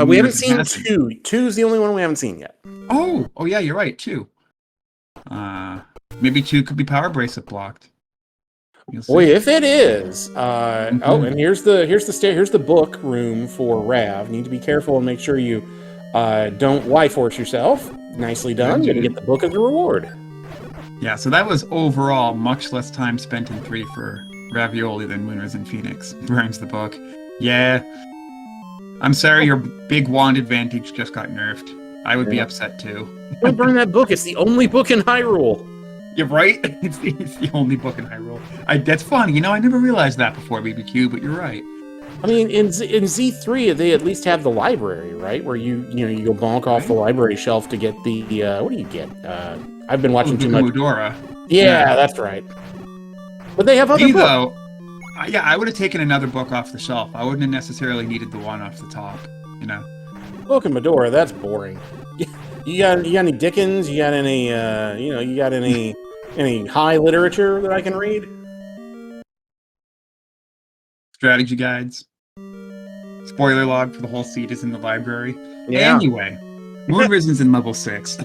We haven't seen 2. 2's the only one we haven't seen yet. Oh yeah, you're right, 2. Maybe 2 could be power bracelet blocked. Boy, if it is, oh, and here's the book room for Rav. Need to be careful and make sure you don't Y-force yourself. Nicely done. You're gonna get the book as a reward. Yeah, so that was overall much less time spent in 3 for Ravioli than MoonrisenPhoenix. Burns the book. Yeah. I'm sorry, your big wand advantage just got nerfed. I would be upset too. Don't burn that book. It's the only book in Hyrule. You're right. It's the only book in Hyrule. That's funny. You know, I never realized that before BBQ, but you're right. I mean, in Z3, they at least have the library, right? Where you go bonk off the library shelf to get the what do you get? I've been watching too much. Udora. Yeah, that's right. But they have other books. Though, yeah, I would have taken another book off the shelf. I wouldn't have necessarily needed the one off the top. You know. Book of Medora, that's boring. You got any Dickens? You got any you got any high literature that I can read? Strategy guides. Spoiler log for the whole seat is in the library. Yeah. Anyway, Moonrisen's in level 6.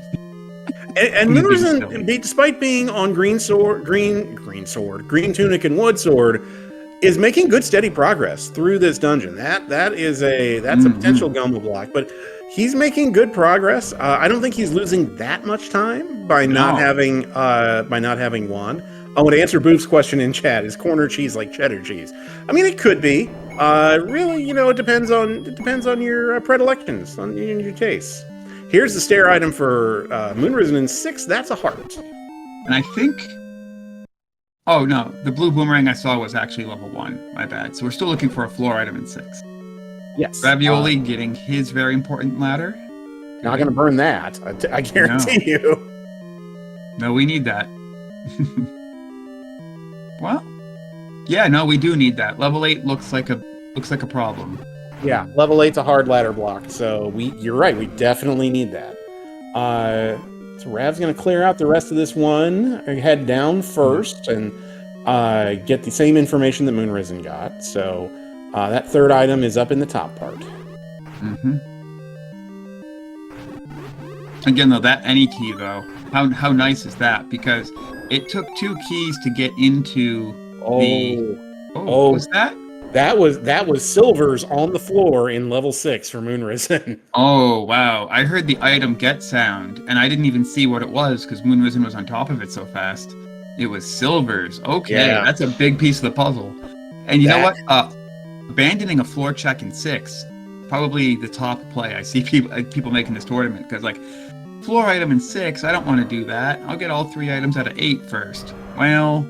And Moonrisen, despite being on green tunic and wood sword, is making good steady progress through this dungeon. That's a potential Goma block, but he's making good progress. I don't think he's losing that much time by not having wand. Oh, to answer Boof's question in chat, is corner cheese like cheddar cheese? I mean, it could be. Really, it depends on your predilections, on your tastes. Here's the stair item for Moonrisen in 6. That's a heart. And I think... Oh, no. The blue boomerang I saw was actually level 1. My bad. So we're still looking for a floor item in 6. Yes. Ravioli getting his very important ladder. Not going to burn that. I guarantee you. No, we need that. Well, yeah, no, we do need that. Level 8 looks like a problem. Yeah, level 8's a hard ladder block, so you're right, we definitely need that. So Rav's going to clear out the rest of this one, head down first, and get the same information that Moonrisen got. So that third item is up in the top part. Mm-hmm. Again, though, that any key, though, how nice is that? Because it took 2 keys to get into the... Oh, was that? That was silvers on the floor in level 6 for Moonrisen. Oh, wow. I heard the item get sound, and I didn't even see what it was because Moonrisen was on top of it so fast. It was silvers. Okay, That's a big piece of the puzzle. And you know what? Abandoning a floor check in 6, probably the top play. I see people making this tournament because, like, floor item in 6, I don't want to do that. I'll get all 3 items out of 8 first. Well...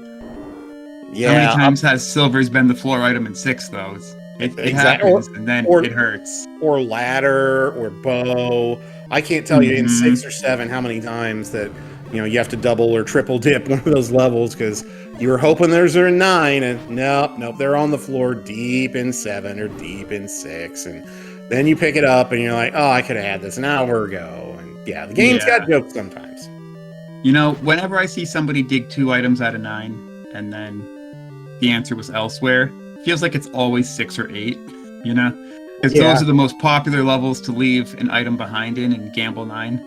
Yeah, how many times has silvers been the floor item in 6, though? It happens, and then it hurts. Or ladder, or bow. I can't tell you in 6 or 7 how many times that you have to double or triple dip one of those levels because you were hoping there's a 9, and nope, they're on the floor deep in 7 or deep in 6, and then you pick it up and you're like, oh, I could have had this an hour ago. And yeah, the game's got jokes sometimes. Whenever I see somebody dig 2 items out of 9, and then the answer was elsewhere, feels like it's always 6 or 8, because those are the most popular levels to leave an item behind in and gamble 9.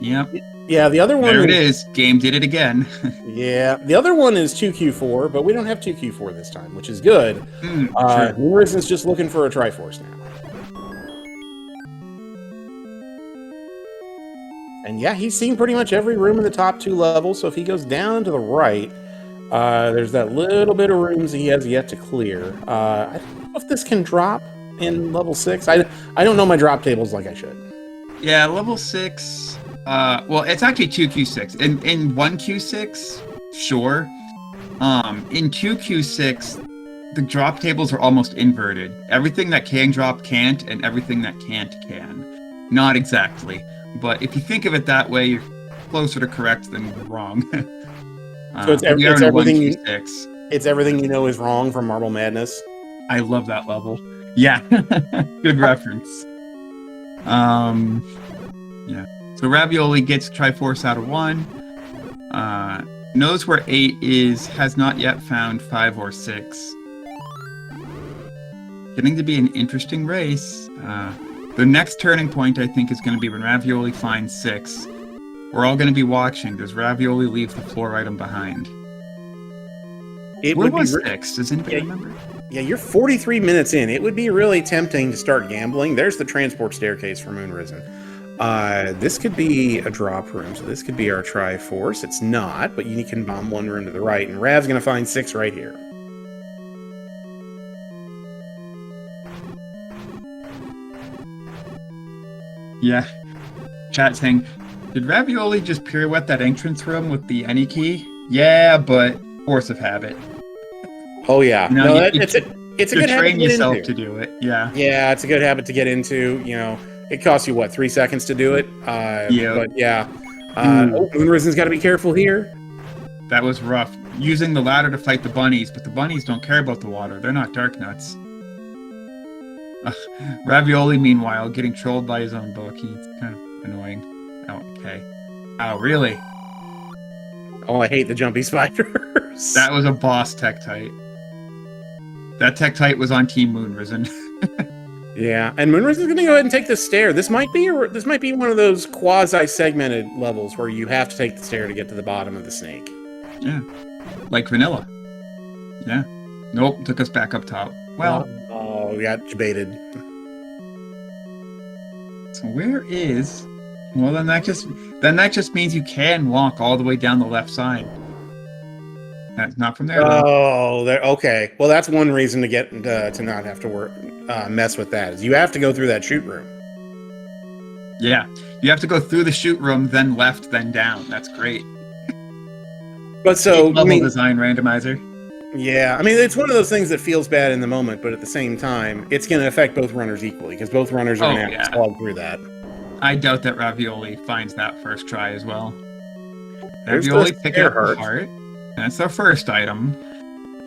Yep. Yeah, the other one... There it is. Game did it again. Yeah, the other one is 2Q4, but we don't have 2Q4 this time, which is good. Moonrisen's just looking for a Triforce now. And yeah, he's seen pretty much every room in the top 2 levels, so if he goes down to the right... there's that little bit of rooms he has yet to clear. I don't know if this can drop in level 6. I don't know my drop tables like I should. Yeah, level 6. Well, it's actually 2Q6. In 1Q6, sure. In 2Q6, the drop tables are almost inverted. Everything that can drop can't, and everything that can't can. Not exactly, but if you think of it that way, you're closer to correct than wrong. So it's we are it's in a everything 1Q6. it's everything you know is wrong from Marble Madness. I love that level. Yeah, good reference. Yeah. So Ravioli gets Triforce out of 1. Knows where 8 is, has not yet found 5 or 6. Getting to be an interesting race. The next turning point, I think, is going to be when Ravioli finds 6. We're all going to be watching. Does Ravioli leave the floor item behind? Where was 6? Does anybody remember? Yeah, you're 43 minutes in. It would be really tempting to start gambling. There's the transport staircase for Moonrisen. This could be a drop room, so this could be our Triforce. It's not, but you can bomb one room to the right, and Rav's going to find 6 right here. Yeah. Chat saying, did Ravioli just pirouette that entrance room with the any key? Yeah, but force of habit. Oh yeah, You know, no, you it's a good habit train to get yourself into. to do it. Yeah. Yeah, it's a good habit to get into. You know, it costs you what, 3 seconds to do it. Yeah. But yeah, Moonrisen's got to be careful here. That was rough. Using the ladder to fight the bunnies, but the bunnies don't care about the water. They're not dark nuts. Ravioli, meanwhile, getting trolled by his own book. He's kind of annoying. Oh, okay. Oh, really? Oh, I hate the jumpy spiders. That was a boss Tektite. That Tektite was on Team Moonrisen. Yeah, and Moonrisen's going to go ahead and take the stair. This might be one of those quasi-segmented levels where you have to take the stair to get to the bottom of the snake. Yeah, like vanilla. Yeah. Nope, took us back up top. Well, oh, we got baited. So where is? Well, then that just means you can walk all the way down the left side. That's not from there. Oh, there. Okay. Well, that's one reason to get to not have to mess with that. Is you have to go through that shoot room. Yeah, you have to go through the shoot room, then left, then down. That's great. But so level design randomizer. Yeah, I mean, it's one of those things that feels bad in the moment, but at the same time, it's going to affect both runners equally because both runners are going to have to slog through that. I doubt that Ravioli finds that first try as well. Ravioli picking up the heart. That's our first item.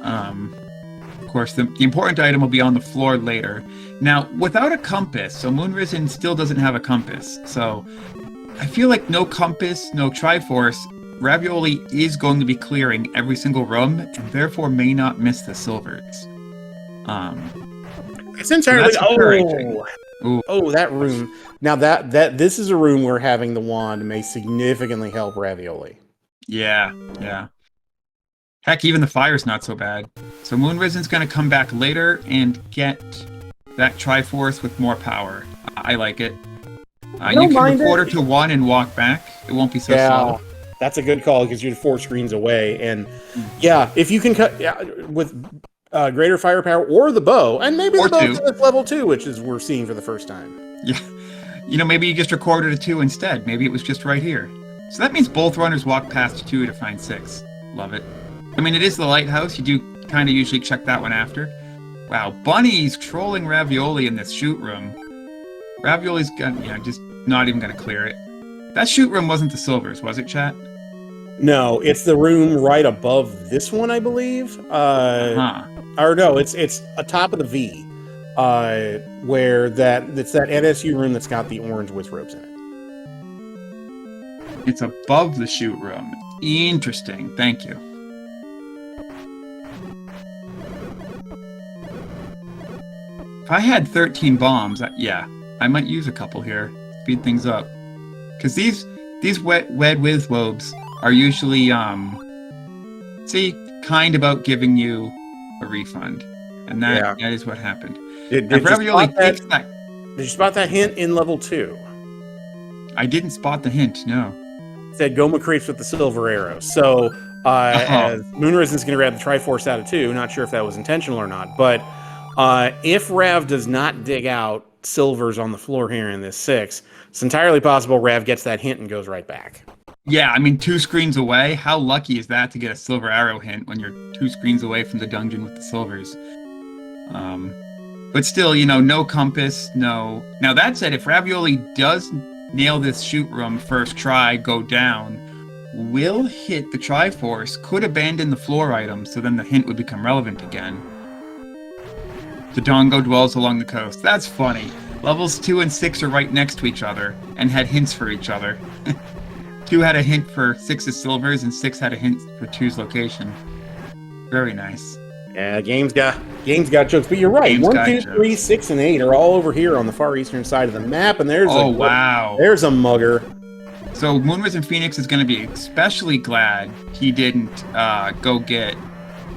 Of course, the important item will be on the floor later. Now, without a compass, so Moonrisen still doesn't have a compass. So I feel like no compass, no Triforce, Ravioli is going to be clearing every single room, and therefore may not miss the silvers. It's entirely that room. Now that this is a room where having the wand may significantly help Ravioli. Yeah. Heck, even the fire's not so bad. So Moonrisen's going to come back later and get that Triforce with more power. I like it. You can recorder to 1 and walk back. It won't be so slow. That's a good call because you're 4 screens away. And yeah, if you can cut with greater firepower or the bow, and maybe the bow is level 2, which is we're seeing for the first time. Yeah. You know, maybe you just recorded a 2 instead. Maybe it was just right here. So that means both runners walk past 2 to find 6. Love it. I mean, it is the lighthouse. You do kind of usually check that one after. Wow, Bunny's trolling Ravioli in this shoot room. Ravioli's just not even going to clear it. That shoot room wasn't the silvers, was it, chat? No, it's the room right above this one, I believe. Or no, it's atop of the V, where it's that NSU room that's got the orange with ropes in it. It's above the shoot room. Interesting. Thank you. If I had 13 bombs, I might use a couple here. Speed things up. Because these wed with lobes are usually kind about giving you a refund, and that is what happened. Did you spot that hint in level 2? I didn't spot the hint. No. It said Goma creeps with the silver arrow. So as Moonrisen's going to grab the Triforce out of 2, not sure if that was intentional or not, but if Rav does not dig out silvers on the floor here in this 6, it's entirely possible Rav gets that hint and goes right back. Yeah, I mean, 2 screens away. How lucky is that to get a silver arrow hint when you're 2 screens away from the dungeon with the silvers? But still, no compass, no. Now that said, if Ravioli does nail this shoot room first try, go down, will hit the Triforce, could abandon the floor item, so then the hint would become relevant again. The Dongo dwells along the coast. That's funny. Levels 2 and 6 are right next to each other and had hints for each other. 2 had a hint for 6's silvers, and 6 had a hint for 2's location. Very nice. Yeah, game's got jokes, but you're right. Game's 1, got 2, jokes. 3, 6, and 8 are all over here on the far eastern side of the map, and there's wow. There's a mugger. So MoonrisenPhoenix is going to be especially glad he didn't go get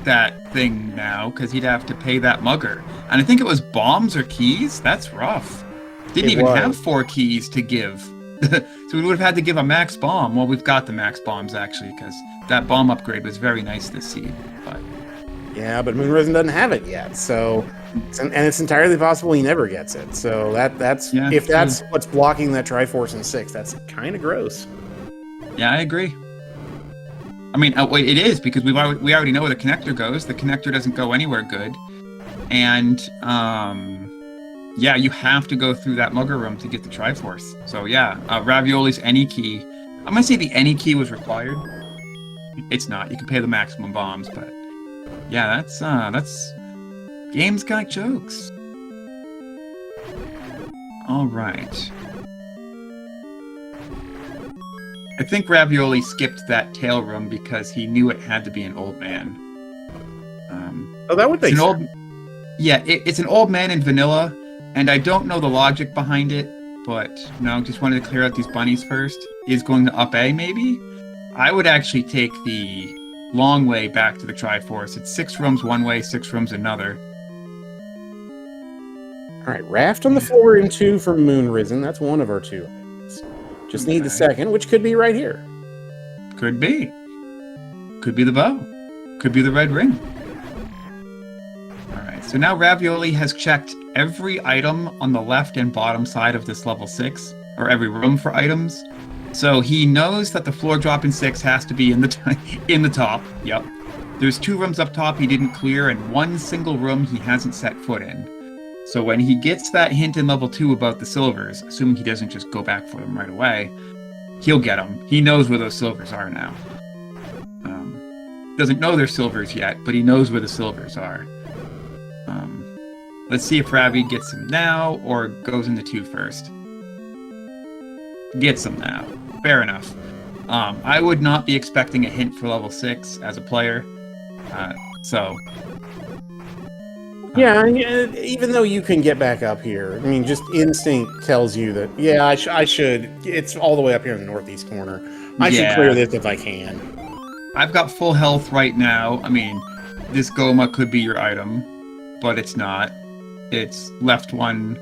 that thing now, because he'd have to pay that mugger. And I think it was bombs or keys. That's rough. Didn't even have 4 keys to give. So we would have had to give a max bomb. Well, we've got the max bombs, actually, because that bomb upgrade was very nice this seed. But yeah, but Moonrisen doesn't have it yet, so and it's entirely possible he never gets it. So that's if that's what's blocking that Triforce in 6, that's kind of gross. Yeah, I agree. I mean, wait, it is, because we already know where the connector goes. The connector doesn't go anywhere good, and yeah, you have to go through that mugger room to get the Triforce. So yeah, Ravioli's any key. I'm gonna say the any key was required. It's not. You can pay the maximum bombs, but yeah, that's game's got jokes. All right. I think Ravioli skipped that tail room because he knew it had to be an old man. That would make sense. It's an old man in vanilla, and I don't know the logic behind it, but just wanted to clear out these bunnies first. Is going to up A, maybe? I would actually take the long way back to the Triforce. It's 6 rooms one way, 6 rooms another. All right, Raft on the floor in 2 for Moonrisen. That's one of our 2. Just need the second, which could be right here. Could be. Could be the bow. Could be the red ring. Alright, so now Ravioli has checked every item on the left and bottom side of this level 6, or every room for items. So he knows that the floor drop in 6 has to be in the top. Yep. There's 2 rooms up top he didn't clear, and 1 single room he hasn't set foot in. So when he gets that hint in level 2 about the silvers, assuming he doesn't just go back for them right away, he'll get them. He knows where those silvers are now. Doesn't know they're silvers yet, but he knows where the silvers are. Let's see if Ravi gets them now or goes into 2 first. Gets them now. Fair enough. I would not be expecting a hint for level 6 as a player. Yeah, even though you can get back up here, I mean, just instinct tells you that, yeah, I should. It's all the way up here in the northeast corner. I should clear this if I can. I've got full health right now. I mean, this Goma could be your item, but it's not. It's left 1,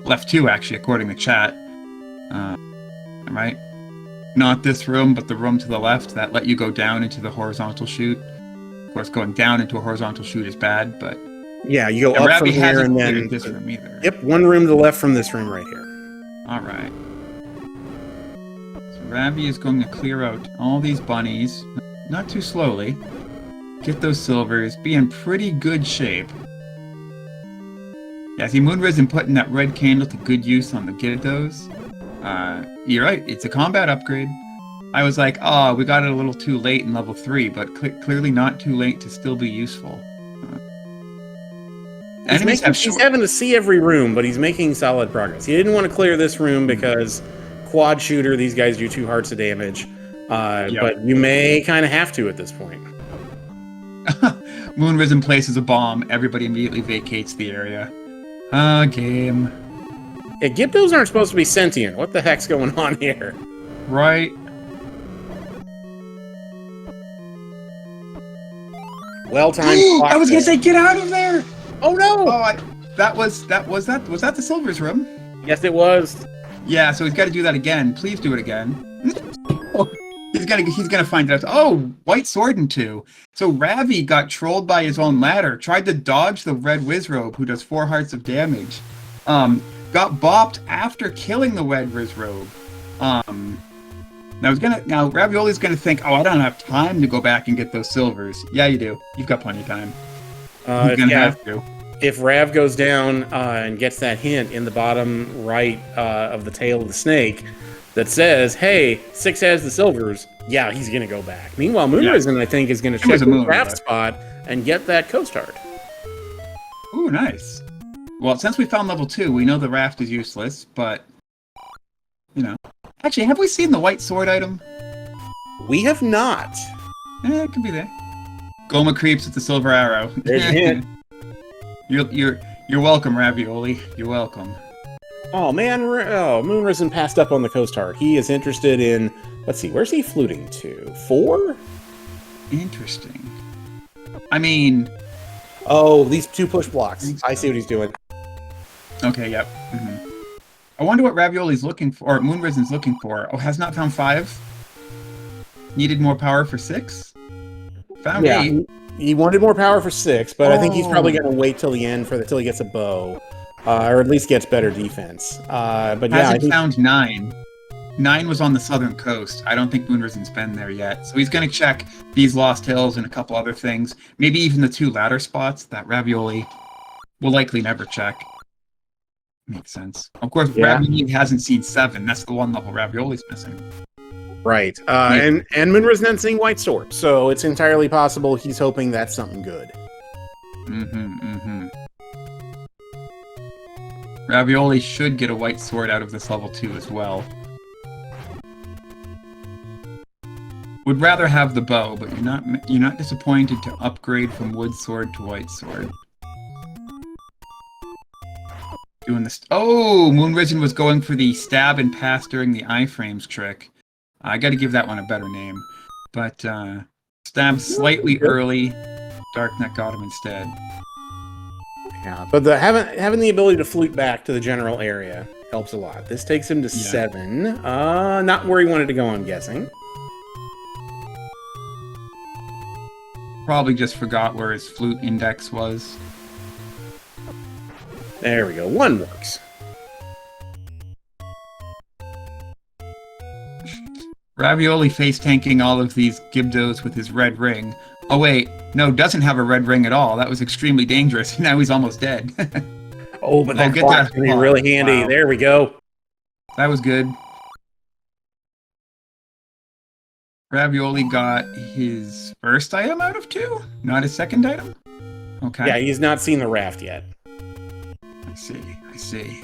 left 2, actually, according to chat. Right? Not this room, but the room to the left that let you go down into the horizontal chute. Of course, going down into a horizontal chute is bad, but yeah, you go up from here and then this room either. Yep, 1 room to the left from this room right here. All right. So Ravi is going to clear out all these bunnies, not too slowly. Get those silvers, be in pretty good shape. Yeah, see, Moonrisen putting that red candle to good use on the Gyarados. You're right, it's a combat upgrade. I was like, oh, we got it a little too late in level 3, but clearly not too late to still be useful. He's having to see every room, but he's making solid progress. He didn't want to clear this room because quad shooter, these guys do 2 hearts of damage. But you may kind of have to at this point. Moonrisen places a bomb, everybody immediately vacates the area. Game. Yeah, Gyptos aren't supposed to be sentient. What the heck's going on here? Right. Well timed. I was gonna say, get out of there! Oh no! Oh, was that the silvers room? Yes, it was. Yeah, so he's got to do that again. Please do it again. He's gonna find out. Oh, white sword in 2. So Ravi got trolled by his own ladder. Tried to dodge the red Wizrobe, who does 4 hearts of damage. Got bopped after killing the red Wizrobe. Now Ravioli's gonna think, oh, I don't have time to go back and get those silvers. Yeah, you do. You've got plenty of time. You're gonna have to. If Rav goes down and gets that hint in the bottom right of the tail of the snake that says, hey, 6 has the silvers, yeah, he's going to go back. Meanwhile, Moonrisen, I think, is going to check the raft spot and get that coast heart. Ooh, nice. Well, since we found level 2, we know the raft is useless, but, you know. Actually, have we seen the white sword item? We have not. It could be there. Goma creeps with the silver arrow. There's a hint. You're welcome, Ravioli. You're welcome. Oh man, Moonrisen passed up on the coast heart. He is interested in. Let's see, where's he fluting to? 4? Interesting. I mean. Oh, these 2 push blocks. I see what he's doing. Okay. Yep. Mm-hmm. I wonder what Ravioli's looking for, or Moonrisen's looking for. Oh, has not found 5. Needed more power for 6. Found 8. He wanted more power for 6, but I think he's probably going to wait till the end till he gets a bow, or at least gets better defense. But yeah, hasn't found 9. 9 was on the southern coast. I don't think Moonrisen's been there yet, so he's going to check these Lost Hills and a couple other things. Maybe even the 2 ladder spots that Ravioli will likely never check. Makes sense. Of course, Ravioli hasn't seen 7. That's the one level Ravioli's missing. Right. And Moonrisen hasn't seen White Sword, so it's entirely possible he's hoping that's something good. Ravioli should get a White Sword out of this level 2 as well. Would rather have the bow, but you're not disappointed to upgrade from Wood Sword to White Sword. Doing this. Oh, Moonrisen was going for the stab and pass during the iframes trick. I got to give that one a better name, but stab slightly early. Darknet got him instead. Yeah, but having the ability to flute back to the general area helps a lot. This takes him to 7. Not where he wanted to go, I'm guessing. Probably just forgot where his flute index was. There we go. 1 works. Ravioli face tanking all of these Gibdos with his red ring. Oh wait, no, doesn't have a red ring at all. That was extremely dangerous. Now he's almost dead. Oh, but that clock's gonna be really handy. Wow. There we go. That was good. Ravioli got his first item out of 2, not his second item. Okay. Yeah, he's not seen the raft yet. I see.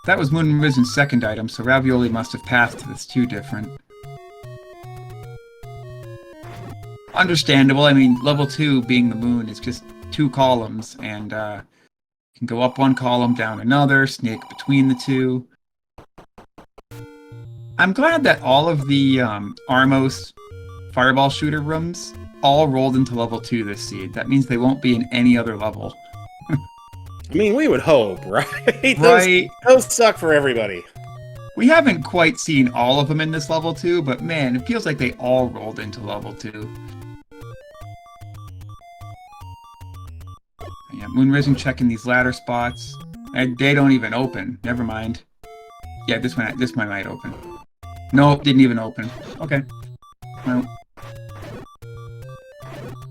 That was Moonrisen's second item, so Ravioli must have passed this 2 different. Understandable. I mean, level 2 being the moon is just 2 columns, and you can go up 1 column, down another, snake between the 2. I'm glad that all of the Armos fireball shooter rooms all rolled into level 2 this seed. That means they won't be in any other level. I mean, we would hope, right? Right. Those suck for everybody. We haven't quite seen all of them in this level 2, but man, it feels like they all rolled into level 2. Yeah, Moonrisen checking these ladder spots. And they don't even open. Never mind. Yeah, this one might open. Nope, didn't even open. Okay. Well.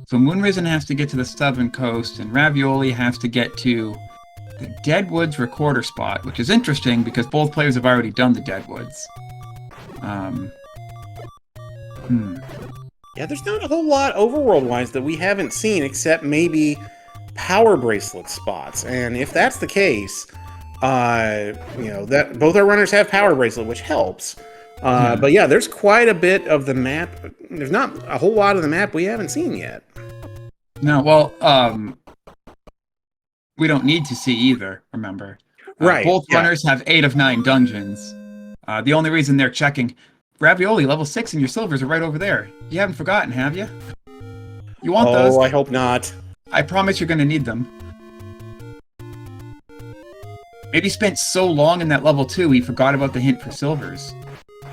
So Moonrisen has to get to the southern coast, and Ravioli has to get to the Deadwoods recorder spot, which is interesting because both players have already done the Deadwoods. Yeah, there's not a whole lot overworld-wise that we haven't seen, except maybe power bracelet spots. And if that's the case, that both our runners have power bracelet, which helps. But yeah, there's quite a bit of the map. There's not a whole lot of the map we haven't seen yet. No, well, we don't need to see either, remember. Right. Both runners have 8 of 9 dungeons. The only reason they're checking... Ravioli, level 6, and your silvers are right over there. You haven't forgotten, have you? You want those? Oh, I hope not. I promise you're going to need them. Maybe he spent so long in that level 2, he forgot about the hint for silvers.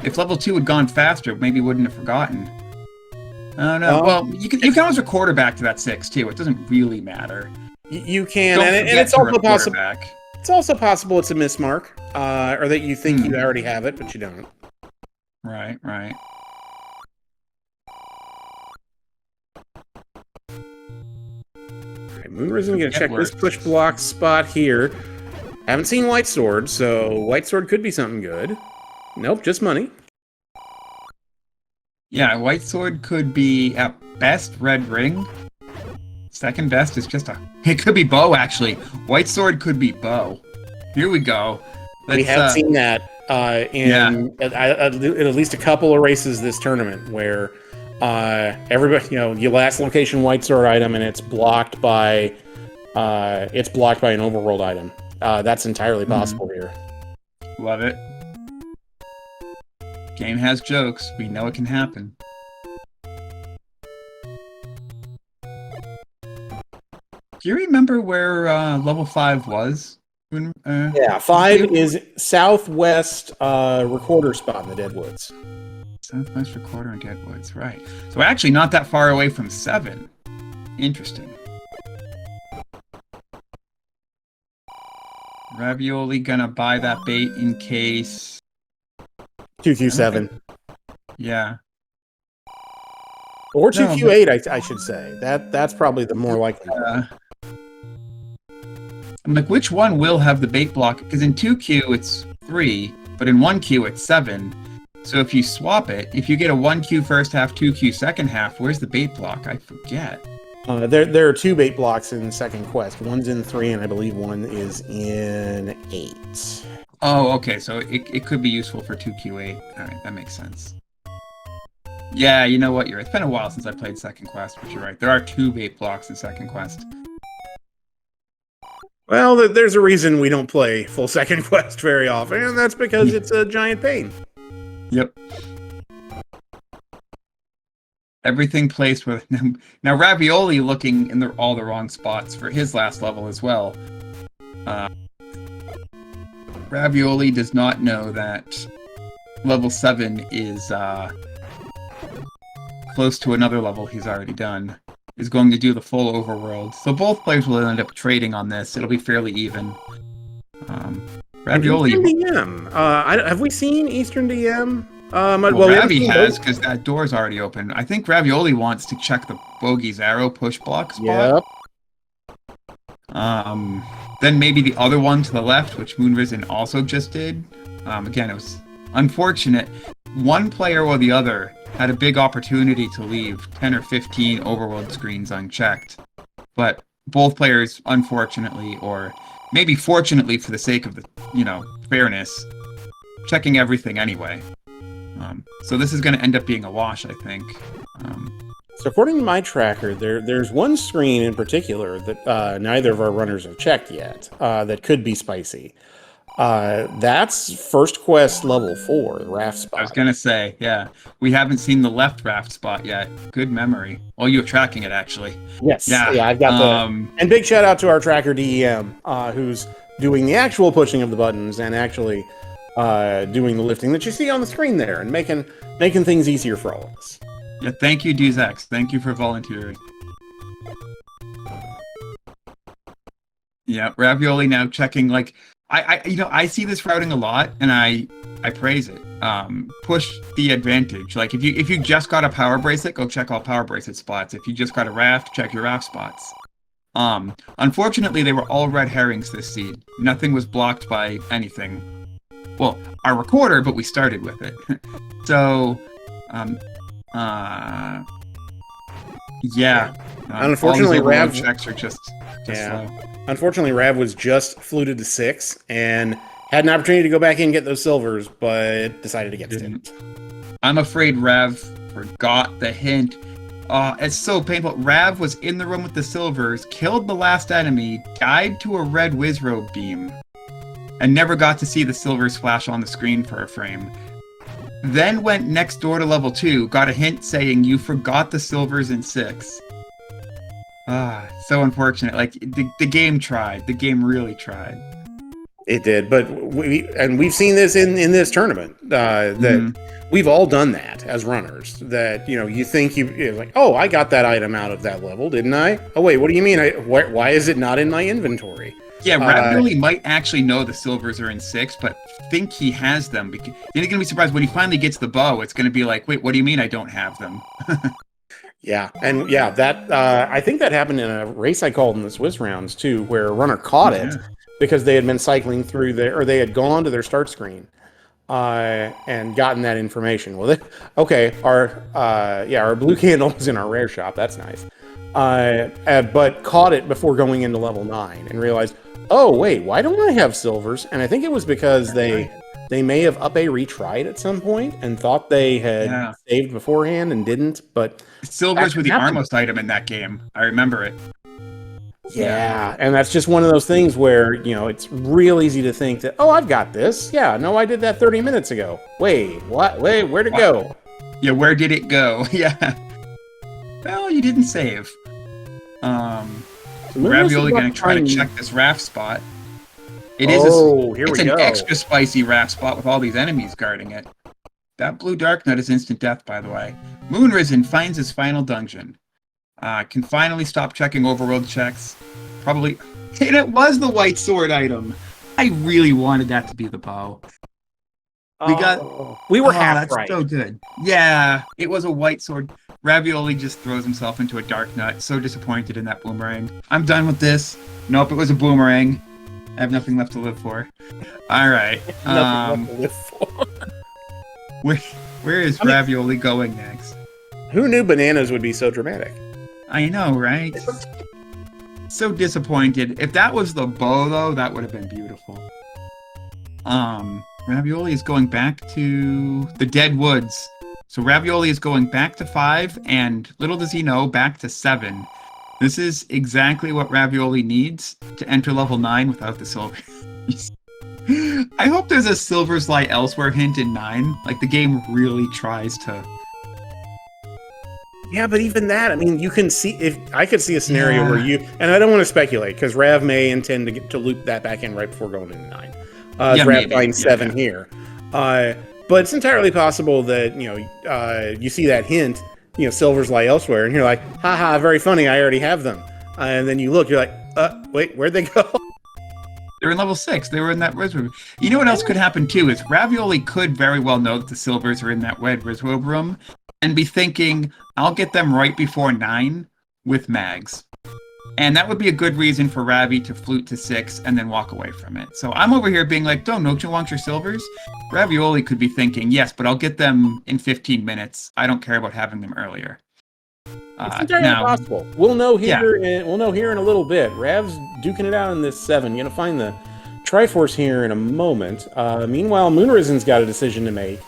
If level 2 had gone faster, maybe he wouldn't have forgotten. Oh, no. Well, you can always recorder back to that 6, too. It doesn't really matter. You can, and it's also possible. It's also possible it's a mismark, or that you think you already have it, but you don't. Right, right. All right, Moonrisen gonna Get check worse. this push block spot here. Haven't seen White Sword, so White Sword could be something good. Nope, just money. Yeah, White Sword could be at best Red Ring. Second best is just a... It could be bow, actually. White Sword could be bow. Here we go. We have seen that in at least a couple of races this tournament where everybody, you last location White Sword item and it's blocked by an overworld item. That's entirely possible here. Love it. Game has jokes. We know it can happen. Do you remember where level 5 was? Yeah, 5 is southwest recorder spot in the Deadwoods. Southwest recorder in Deadwoods, right. So actually not that far away from 7. Interesting. Ravioli gonna buy that bait in case... 2Q7. Yeah. Or 2Q8, I should say. That's probably the more likely. I'm like, which one will have the bait block? Because in 2Q it's 3, but in 1Q it's 7. So if you swap it, if you get a 1Q first half, 2Q second half, where's the bait block? I forget. There are 2 bait blocks in second quest. One's in 3, and I believe one is in 8. Oh, okay. So it could be useful for 2Q8. All right, that makes sense. Yeah, you know what? It's been a while since I played second quest, but you're right. There are 2 bait blocks in second quest. Well, there's a reason we don't play full second quest very often, and that's because it's a giant pain. Yep. Everything placed with... Now, Ravioli looking in all the wrong spots for his last level as well. Ravioli does not know that level 7 is close to another level he's already done. Is going to do the full overworld. So both players will end up trading on this. It'll be fairly even. Ravioli... Eastern DM. Have we seen Eastern DM? Well, Ravi has, because that door's already open. I think Ravioli wants to check the Bogey's arrow push block spot. Yep. Then maybe the other one to the left, which Moonrisen also just did. Again, it was unfortunate. One player or the other had a big opportunity to leave 10 or 15 overworld screens unchecked. But both players, unfortunately, or maybe fortunately for the sake of the, fairness, checking everything anyway. So this is going to end up being a wash, I think. So according to my tracker, there's one screen in particular that neither of our runners have checked yet that could be spicy. That's first quest level 4, the raft spot. I was going to say, yeah. We haven't seen the left raft spot yet. Good memory. Well, you're tracking it, actually. Yes. Yeah, I've got the... And big shout out to our tracker, DEM, who's doing the actual pushing of the buttons and actually doing the lifting that you see on the screen there and making things easier for all of us. Yeah, thank you, Duzax. Thank you for volunteering. Yeah, Ravioli now checking, like... I see this routing a lot, and I praise it. Push the advantage. Like if you just got a power bracelet, go check all power bracelet spots. If you just got a raft, check your raft spots. Unfortunately, they were all red herrings this seed. Nothing was blocked by anything. Well, our recorder, but we started with it. So, yeah. Unfortunately, Rav checks are just slow. Unfortunately, Rav was just fluted to 6 and had an opportunity to go back in and get those silvers, but decided to get stimped. I'm afraid Rav forgot the hint. It's so painful. Rav was in the room with the silvers, killed the last enemy, died to a red Wizrobe beam, and never got to see the silvers flash on the screen for a frame. Then went next door to level 2, got a hint saying you forgot the silvers in 6. So unfortunate. Like, the game tried. The game really tried. It did, but we've seen this in this tournament that we've all done that as runners. That you think you're like, oh, I got that item out of that level, didn't I? Oh wait, what do you mean? Why is it not in my inventory? Yeah, Ravioli might actually know the silvers are in 6, but think he has them. You're going to be surprised when he finally gets the bow. It's going to be like, wait, what do you mean I don't have them? Yeah, and that I think that happened in a race I called in the Swiss rounds too, where a runner caught it because they had been cycling through or they had gone to their start screen and gotten that information. Well, our blue candle was in our rare shop. That's nice. But caught it before going into level 9 and realized, oh wait, why don't I have silvers? And I think it was because they may have up A retried at some point and thought they had saved beforehand and didn't. But silvers were the armmost item in that game. I remember it. Yeah, and that's just one of those things where, it's real easy to think that, oh, I've got this. Yeah, no, I did that 30 minutes ago. Wait, what? Wait, where'd it go? Yeah, where did it go? Yeah. Well, you didn't save. Ravioli gonna try to check this raft spot. It's an extra spicy raft spot with all these enemies guarding it. That blue dark nut is instant death, by the way. Moonrisen finds his final dungeon. Can finally stop checking overworld checks. Probably. And it was the white sword item. I really wanted that to be the bow. We were half right. So good. Yeah, it was a white sword. Ravioli just throws himself into a dark nut. So disappointed in that boomerang. I'm done with this. Nope, it was a boomerang. I have nothing left to live for. All right. Nothing left to live for. Where is Ravioli going next? Who knew bananas would be so dramatic? I know, right? So disappointed. If that was the bow, though, that would have been beautiful. Ravioli is going back to the Dead Woods. So Ravioli is going back to 5, and little does he know, back to 7. This is exactly what Ravioli needs to enter level 9 without the silver. I hope there's a silvers lie elsewhere hint in 9. Like, the game really tries to... Yeah, but even that, I mean, you can see, if I could see a scenario where and I don't want to speculate, because Rav may intend to loop that back in right before going into 9. Rav finds 7 here. But it's entirely possible that, you see that hint, silvers lie elsewhere, and you're like, haha, very funny, I already have them. And then you look, you're like, wait, where'd they go? They're in level 6. They were in that reservoir. You know what else could happen, too, is Ravioli could very well know that the silvers are in that red reservoir room, and be thinking, I'll get them right before 9 with mags. And that would be a good reason for Ravi to flute to 6 and then walk away from it. So I'm over here being like, don't you want your silvers? Ravioli could be thinking, yes, but I'll get them in 15 minutes. I don't care about having them earlier. It's entirely possible. We'll know here. We'll know here in a little bit. Rav's duking it out in this 7. You're gonna find the Triforce here in a moment. Meanwhile, Moonrisen's got a decision to make.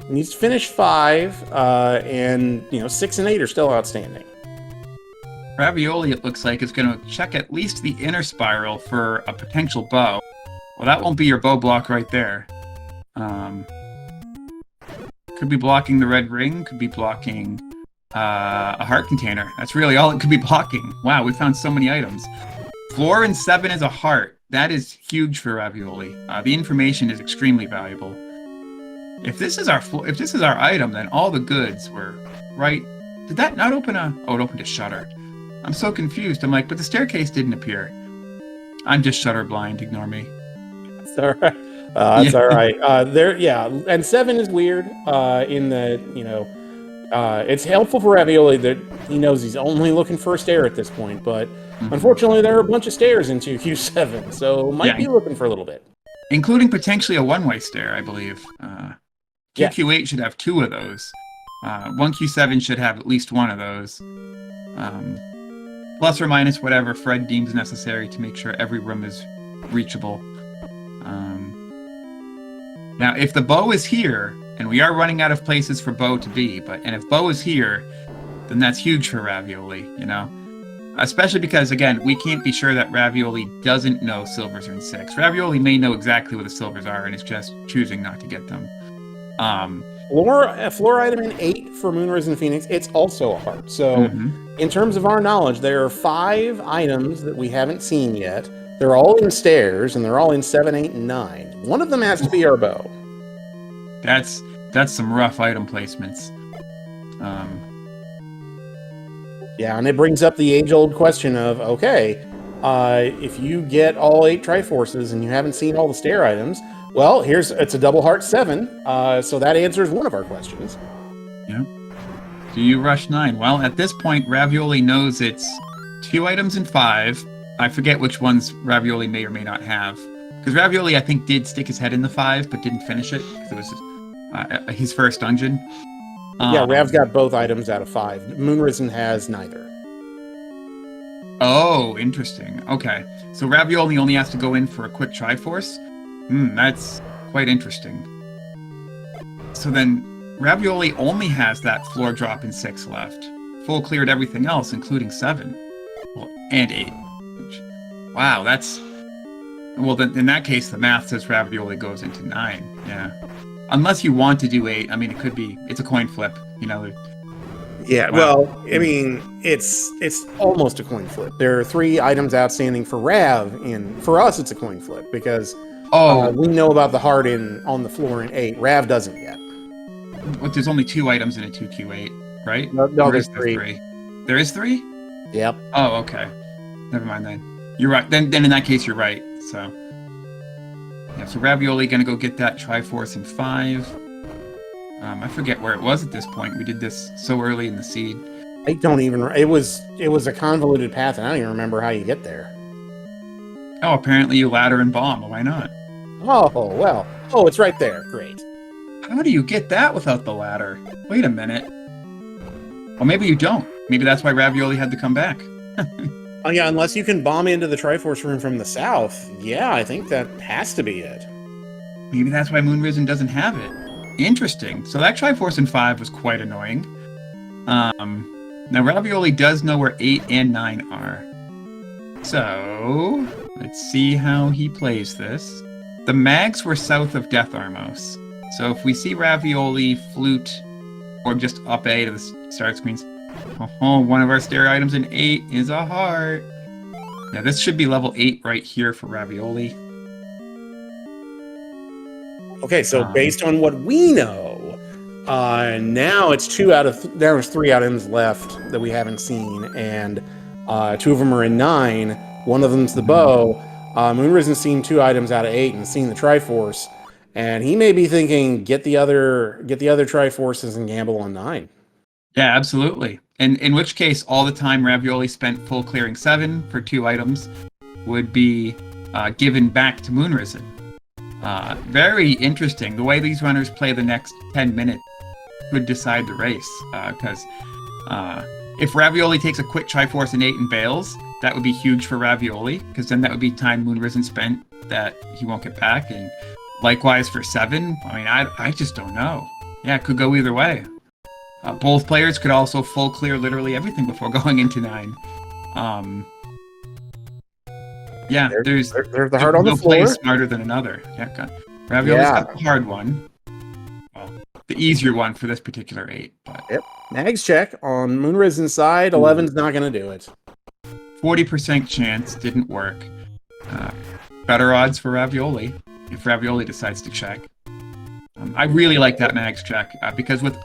Needs to finish 5, and 6 and 8 are still outstanding. Ravioli, it looks like, is going to check at least the inner spiral for a potential bow. Well, that won't be your bow block right there. Could be blocking the red ring, could be blocking a heart container. That's really all it could be blocking. Wow, we found so many items. Floor in 7 is a heart. That is huge for Ravioli. The information is extremely valuable. If this is our item, then all the goods were right. Did that not open a... Oh, it opened a shutter. I'm so confused. I'm like, but the staircase didn't appear. I'm just shutter blind. Ignore me. It's all right. It's all right. And 7 is weird. In that it's helpful for Ravioli that he knows he's only looking for a stair at this point. But unfortunately, there are a bunch of stairs into Q7, so might be looking for a little bit, including potentially a one-way stair, I believe. QQ8 should have 2 of those. 1Q7 should have at least 1 of those. Plus or minus whatever Fred deems necessary to make sure every room is reachable. Now, if the bow is here, and we are running out of places for bow to be, and if bow is here, then that's huge for Ravioli, Especially because, again, we can't be sure that Ravioli doesn't know silvers are in 6. Ravioli may know exactly what the silvers are and is just choosing not to get them. Floor item in 8 for MoonrisenPhoenix, it's also a heart. So, in terms of our knowledge, there are 5 items that we haven't seen yet They're all in stairs, and they're all in 7, 8, and 9. One of them has to be our bow. That's some rough item placements. Yeah, and it brings up the age-old question of, okay, if you get all 8 Triforces and you haven't seen all the stair items, well, it's a double heart 7, so that answers one of our questions. Yeah. Do you rush 9? Well, at this point, Ravioli knows it's 2 items in 5. I forget which ones Ravioli may or may not have. Because Ravioli, I think, did stick his head in the 5, but didn't finish it, because it was his first dungeon. Yeah, Rav's got both items out of 5. Moonrisen has neither. Oh, interesting. Okay. So Ravioli only has to go in for a quick Triforce? That's quite interesting. So then, Ravioli only has that floor drop in 6 left. Full cleared everything else, including 7. Well, and 8. Wow, that's... Well, then, in that case, the math says Ravioli goes into 9. Yeah. Unless you want to do 8. I mean, it could be... It's a coin flip, you know. Yeah, Wow. well, I mean, it's almost a coin flip. There are 3 items outstanding for Rav, and for us, it's a coin flip, because we know about the heart on the floor in 8. Rav doesn't yet. But there's only 2 items in a 2Q8, right? No, there's there 3. There is 3? Yep. Oh, okay. Never mind then. You're right. Then in that case, you're right. So, yeah. So Ravioli gonna go get that Triforce in 5. I forget where it was at this point. We did this so early in the seed. I don't even. It was a convoluted path, and I don't even remember how you get there. Oh, apparently you ladder and bomb. Why not? Oh well. Oh, it's right there. Great. How do you get that without the ladder? Wait a minute. Well, maybe you don't. Maybe that's why Ravioli had to come back. Oh yeah, unless you can bomb into the Triforce room from the south. Yeah, I think that has to be it. Maybe that's why Moonrisen doesn't have it. Interesting. So that Triforce in 5 was quite annoying. Now Ravioli does know where 8 and 9 are. So, let's see how he plays this. The mags were south of Death Armos. So if we see Ravioli flute, or just up A to the start screens, one of our stair items in 8 is a heart. Now this should be level 8 right here for Ravioli. Okay, so based on what we know, now it's 2 out of... There's 3 items left that we haven't seen, and 2 of them are in 9. One of them's the bow. Moonrisen's seen 2 items out of 8 and seen the Triforce, and he may be thinking, get the other Triforces and gamble on 9. Yeah, absolutely. And in which case, all the time Ravioli spent full clearing 7 for 2 items would be given back to Moonrisen. Very interesting. The way these runners play the next 10 minutes could decide the race. Because if Ravioli takes a quick Triforce in 8 and bails, that would be huge for Ravioli, because then that would be time Moonrisen spent that he won't get back. And likewise for 7, I mean, I just don't know. Yeah, it could go either way. Both players could also full clear literally everything before going into 9. Yeah, there's the heart on the floor. No play smarter than another. Yeah, Ravioli's got the hard one. Well, the easier one for this particular 8. But yep. Mags check on Moonrisen's side. 11's not going to do it. 40% chance didn't work. Better odds for Ravioli if Ravioli decides to check. I really like that Mags check because with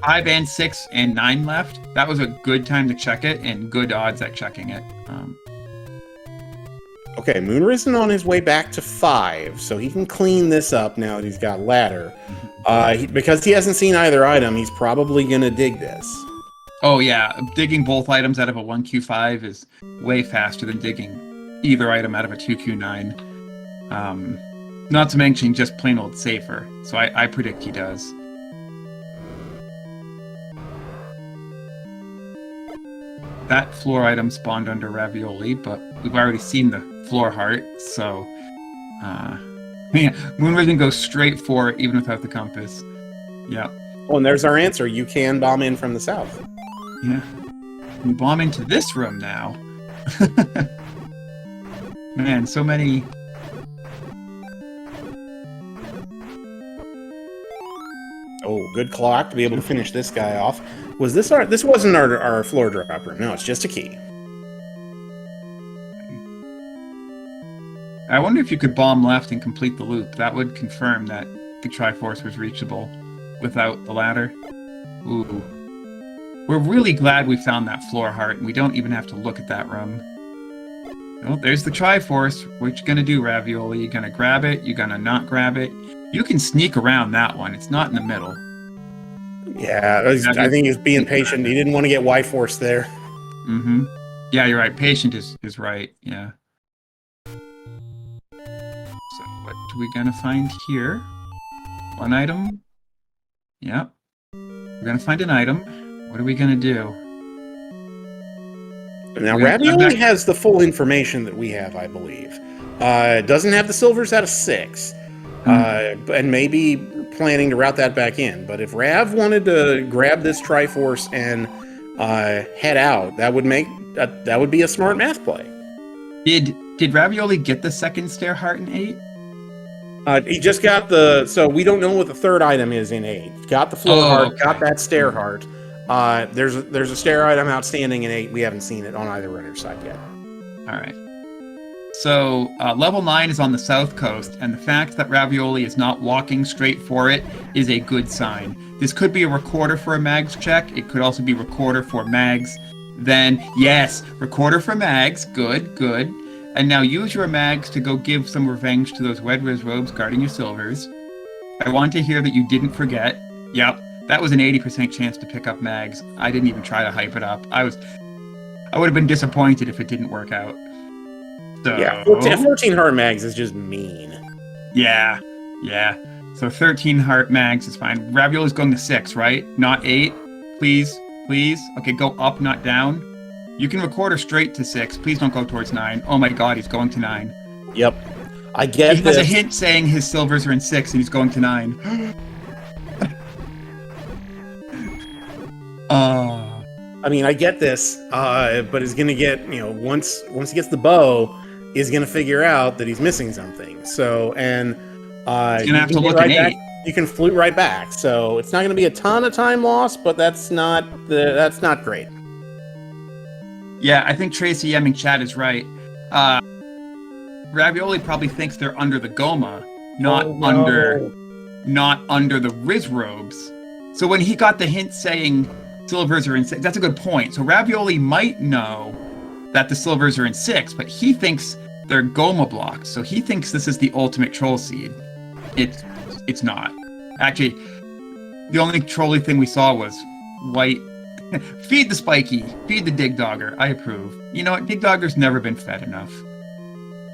5 and 6 and 9 left, that was a good time to check it and good odds at checking it. Okay, Moonrisen on his way back to 5, so he can clean this up now that he's got ladder. Because he hasn't seen either item, he's probably going to dig this. Oh yeah, digging both items out of a 1Q5 is way faster than digging either item out of a 2Q9. Not to mention just plain old safer, so I predict he does. That floor item spawned under Ravioli, but we've already seen the floor heart, so yeah, Moonrisen goes straight for it even without the compass. Yeah. Oh, and there's our answer. You can bomb in from the south. Yeah. We bomb into this room now. Man, so many. Oh, good clock to be able to finish this guy off. Was this our... This wasn't our floor drop room. No, it's just a key. I wonder if you could bomb left and complete the loop. That would confirm that the Triforce was reachable without the ladder. Ooh. We're really glad we found that floor heart, and we don't even have to look at that room. Oh, there's the Triforce. What you gonna do, Ravioli? You gonna grab it? You gonna not grab it? You can sneak around that one. It's not in the middle. Yeah, I think he was being patient. He didn't want to get Y-Force there. Mm-hmm. Yeah, you're right. Patient is right. Yeah. So what are we gonna find here? One item? Yep. We're gonna find an item. What are we gonna do? Now, Ravioli has the full information that we have, I believe. Doesn't have the silvers out of 6. And maybe planning to route that back in. But if Rav wanted to grab this Triforce and head out, that would be a smart math play. Did Ravioli get the second stair heart in 8? He just got so we don't know what the third item is in 8. Got the floor heart, okay. got that stair heart. There's a stair item outstanding in 8. We haven't seen it on either runner's side yet. All right. So level 9 is on the south coast, and the fact that Ravioli is not walking straight for it is a good sign. This could be a recorder for a mags check. It could also be recorder for mags. Then, yes, recorder for mags. Good, good. And now use your mags to go give some revenge to those Wed Riz robes guarding your silvers. I want to hear that you didn't forget. Yep, that was an 80% chance to pick up mags. I didn't even try to hype it up. I would have been disappointed if it didn't work out. So, yeah, 14 heart mags is just mean. Yeah. So 13 heart mags is fine. Ravioli's going to 6, right? Not 8. Please. Okay, go up, not down. You can record her straight to 6. Please don't go towards 9. Oh my god, he's going to 9. Yep. I get He has a hint saying his silvers are in 6 and he's going to 9. I mean, I get this, but he's gonna get, once he gets the bow, he's gonna figure out that he's missing something. So, and he's gonna have to look at 8. You can flute right back. So it's not gonna be a ton of time lost, but that's not great. Yeah, I think Tracy M in chat is right. Ravioli probably thinks they're under the Goma, not under the Riz robes. So when he got the hint saying silvers are in 6, that's a good point. So Ravioli might know that the silvers are in 6, but he thinks they're Goma blocks. So he thinks this is the ultimate troll seed. It's not. Actually, the only trolly thing we saw was white. Feed the Spiky. Feed the Dig Dogger. I approve. You know what? Dig Dogger's never been fed enough.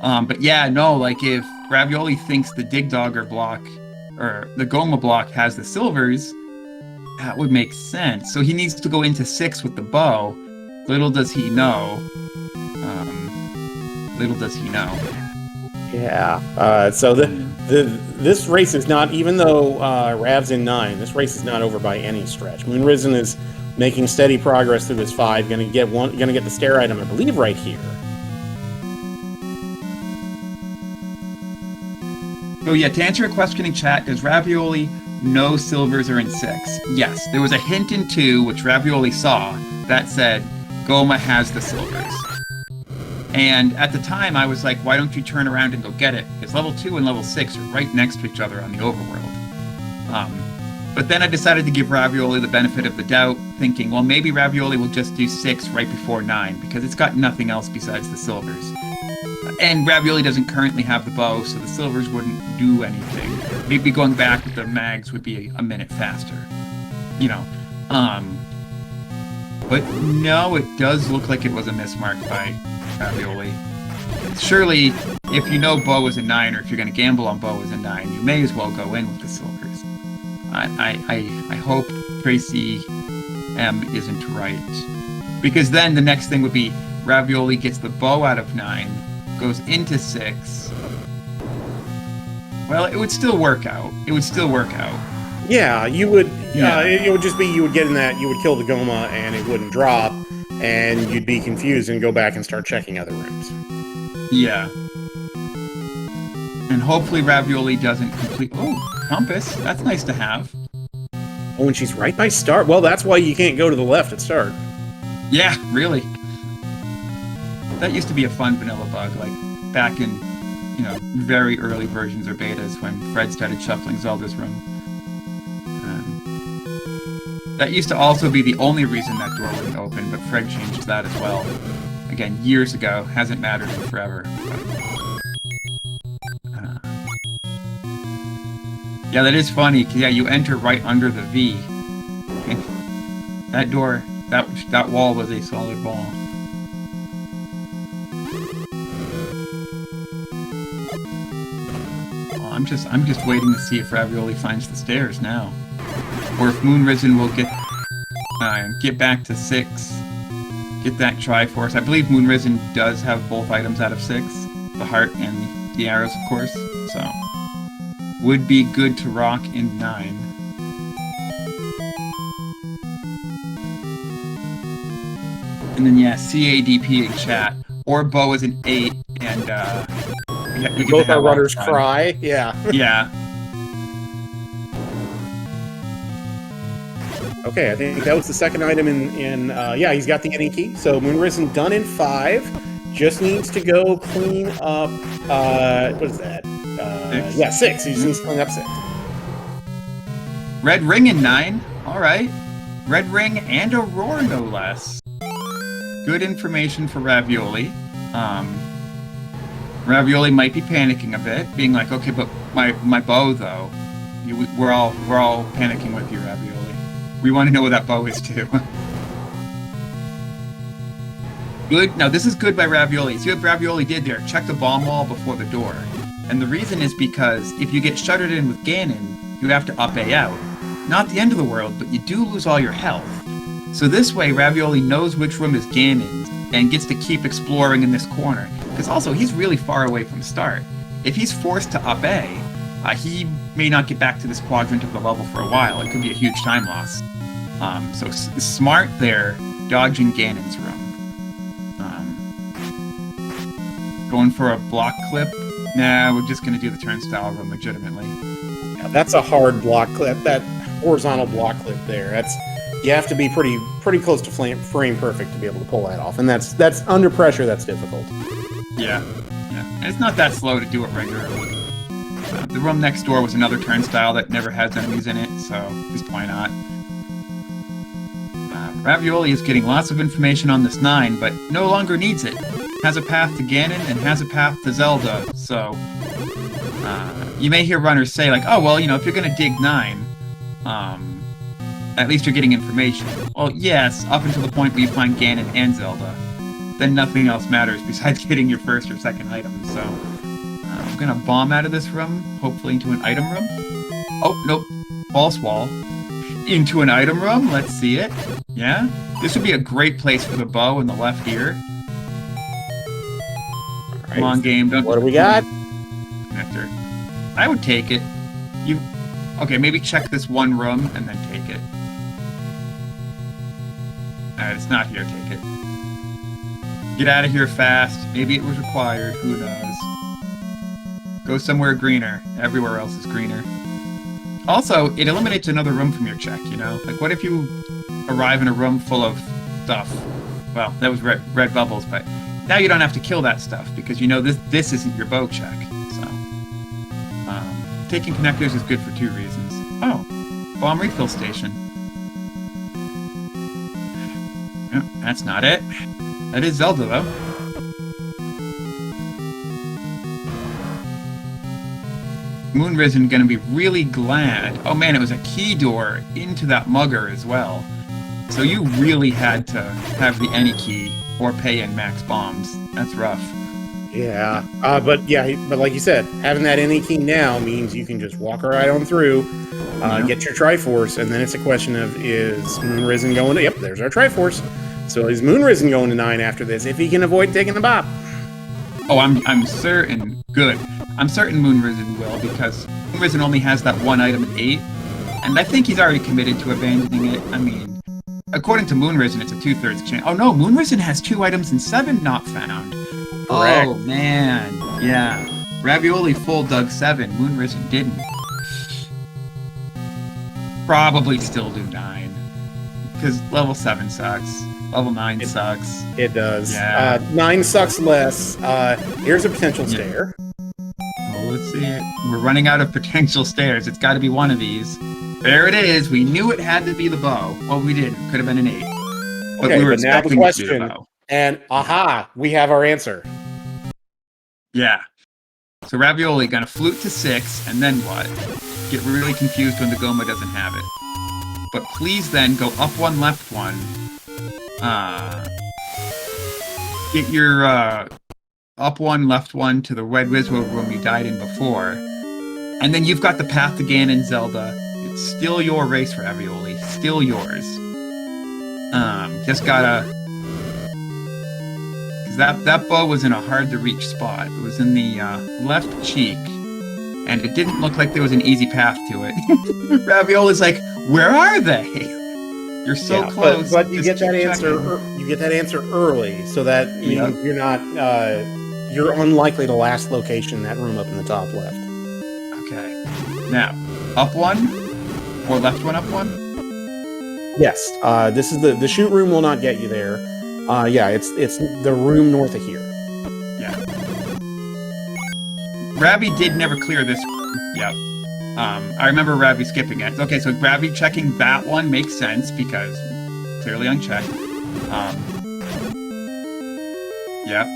But yeah, no, like if Ravioli thinks the Dig Dogger block or the Goma block has the silvers, that would make sense. So he needs to go into 6 with the bow. Little does he know. Yeah. So this race is not, even though Rav's in 9, this race is not over by any stretch. Moonrisen is making steady progress through this 5. Gonna get the stair item, I believe, right here. So yeah, to answer your question in chat, does Ravioli know silvers are in 6? Yes, there was a hint in 2, which Ravioli saw, that said Goma has the silvers. And at the time, I was like, why don't you turn around and go get it? Because level 2 and level 6 are right next to each other on the overworld. But then I decided to give Ravioli the benefit of the doubt, thinking, well, maybe Ravioli will just do 6 right before 9, because it's got nothing else besides the silvers. And Ravioli doesn't currently have the bow, so the silvers wouldn't do anything. Maybe going back with the mags would be a minute faster. But no, it does look like it was a mismark by Ravioli. Surely, if you know bow is a 9, or if you're going to gamble on bow is a 9, you may as well go in with the silvers. I hope Tracy M isn't right. Because then the next thing would be Ravioli gets the bow out of 9, goes into 6. Well, it would still work out. Yeah, you would. It would just be you would get in that, you would kill the Goma and it wouldn't drop, and you'd be confused and go back and start checking other rooms. Yeah. And hopefully Ravioli doesn't complete... Oh, compass. That's nice to have. Oh, and she's right by start. Well, that's why you can't go to the left at start. Yeah, really. That used to be a fun vanilla bug, like back in very early versions or betas when Fred started shuffling Zelda's room. That used to also be the only reason that door wouldn't open, but Fred changed that as well. Again, years ago. Hasn't mattered in forever. Yeah, that is funny, because you enter right under the V. That door, that wall was a solid wall. Oh, I'm just waiting to see if Ravioli finds the stairs now. Or if Moonrisen will get back to 6, get that Triforce. I believe Moonrisen does have both items out of 6, the heart and the arrows, of course. So would be good to rock in 9. And then CADP in chat, or Bo is an 8, and we both our runners cry. Yeah. Yeah. Okay, I think that was the second item in he's got the any key. So Moonrisen done in 5. Just needs to go clean up, what is that? 6. 6. He just needs to clean up 6. Red ring in 9. All right. Red ring and a roar, no less. Good information for Ravioli. Ravioli might be panicking a bit, being like, okay, but my bow though. We're all panicking with you, Ravioli. We want to know what that bow is too. Good. Now this is good by Ravioli. See what Ravioli did there? Check the bomb wall before the door. And the reason is because if you get shuttered in with Ganon, you have to up A out. Not the end of the world, but you do lose all your health. So this way, Ravioli knows which room is Ganon's and gets to keep exploring in this corner. Because also, he's really far away from start. If he's forced to up A, he may not get back to this quadrant of the level for a while. It could be a huge time loss. So smart there, dodging Ganon's room. Going for a block clip. Nah, we're just going to do the turnstile room legitimately. Yeah, that's a hard block clip. That horizontal block clip there. You have to be pretty close to frame perfect to be able to pull that off, and that's under pressure. That's difficult. Yeah. And it's not that slow to do it regularly. The room next door was another turnstile that never has enemies in it, so just why not? Ravioli is getting lots of information on this 9, but no longer needs it. Has a path to Ganon and has a path to Zelda, so you may hear runners say like, oh well, if you're gonna dig 9, at least you're getting information. Well, yes, up until the point where you find Ganon and Zelda. Then nothing else matters besides getting your first or second item, so I'm gonna bomb out of this room, hopefully into an item room. Oh, nope. False wall. Into an item room, let's see it. Yeah? This would be a great place for the bow in the left ear. Right. Come on, game. What do we got? Connector. I would take it. Okay, maybe check this one room and then take it. Alright, it's not here, take it. Get out of here fast. Maybe it was required, who knows. Go somewhere greener. Everywhere else is greener. Also, it eliminates another room from your check, Like, what if you arrive in a room full of stuff? Well, that was red bubbles, but now you don't have to kill that stuff, because this isn't your bow check, so. Taking connectors is good for 2 reasons. Oh, bomb refill station. Oh, that's not it. That is Zelda, though. Moonrisen gonna be really glad. Oh man, it was a key door into that mugger as well. So you really had to have the any key or pay in max bombs. That's rough. Yeah, but like you said, having that any key now means you can just walk right on through, get your Triforce, and then it's a question of, is Moonrisen going to... Yep, there's our Triforce. So is Moonrisen going to 9 after this, if he can avoid taking the bop? Oh, I'm certain. Good. I'm certain Moonrisen will, because Moonrisen only has that one item at 8, and I think he's already committed to abandoning it. I mean, according to Moonrisen, it's a 2/3 chance. Oh no, Moonrisen has 2 items in 7 not found. Correct. Oh man, yeah. Ravioli full dug 7, Moonrisen didn't. Probably still do 9, because level 7 sucks. Level 9 sucks. It does. Yeah. 9 sucks less. Here's a potential stair. let's see it. We're running out of potential stairs. It's got to be one of these. There it is. We knew it had to be the bow. Well, we didn't. Could have been an 8. But Okay, we were but now the expecting it to be the question, bow. and aha, we have our answer. Yeah. So Ravioli gonna flute to 6, and then what? Get really confused when the Goma doesn't have it. But please then go up 1, left 1. Get your up 1, left 1 to the Red Wizard room you died in before. And then you've got the path to Ganon, Zelda. It's still your race, Ravioli. Still yours. Just gotta... That bow was in a hard-to-reach spot. It was in the left cheek, and it didn't look like there was an easy path to it. Ravioli's like, where are they? You're so close. But you get that answer. You get that answer early, so that means you're not. You're unlikely to last location that room up in the top left. Okay. Now, up 1 or left 1, up 1. Yes. This is the shoot room. Will not get you there. Yeah, it's the room north of here. Yeah. Ravi did never clear this room. Yep. I remember Ravi skipping it. Okay, so Ravi checking that one makes sense because clearly unchecked. Yep.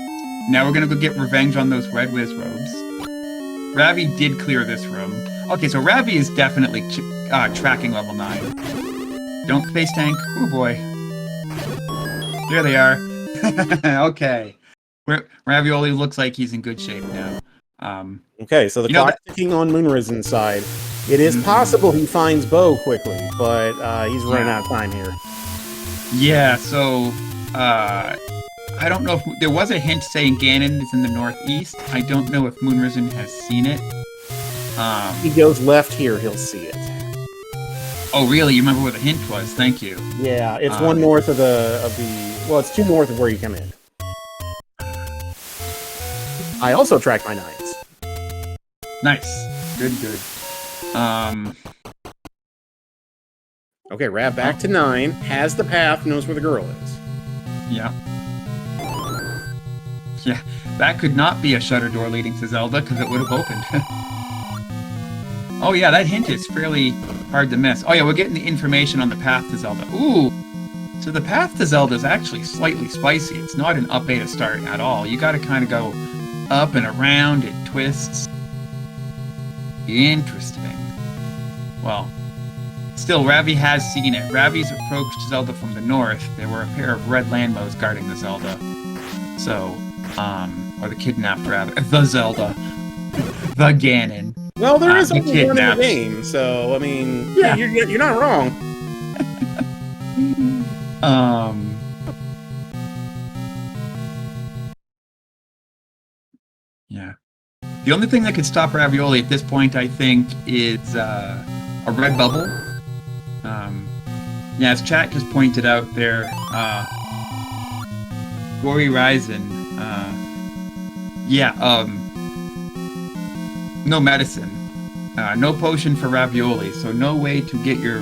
Now we're gonna go get revenge on those red whiz robes. Ravi did clear this room. Okay, so Ravi is definitely tracking level 9. Don't face tank. Oh boy. There they are. Okay. Ravioli looks like he's in good shape now. Okay, so the clock's ticking on Moonrisen's side. It is possible he finds Bo quickly, but he's running out of time here. Yeah, so I don't know if there was a hint saying Ganon is in the northeast. I don't know if Moonrisen has seen it. He goes left here, he'll see it. Oh, really? You remember where the hint was? Thank you. Yeah, it's 1 north of the. Well, it's 2 north of where you come in. I also track my 9s. Nice. Good. Okay, Rav back to 9, has the path, knows where the girl is. Yeah. Yeah, that could not be a shutter door leading to Zelda, because it would have opened. Oh yeah, that hint is fairly hard to miss. Oh yeah, we're getting the information on the path to Zelda. Ooh! So the path to Zelda is actually slightly spicy. It's not an up beta start at all. You gotta kind of go up and around, it twists. Interesting. Well, still, Ravi has seen it. Ravi's approached Zelda from the north. There were a pair of red Landmos guarding the Zelda. So, or the kidnapped, rather. The Zelda. The Ganon. Well, there is only one in the game, so, I mean, yeah, you're not wrong. Yeah. The only thing that could stop Ravioli at this point, I think, is a red bubble. Yeah, as chat just pointed out there, Gory Ryzen, no medicine. No potion for Ravioli, so no way to get your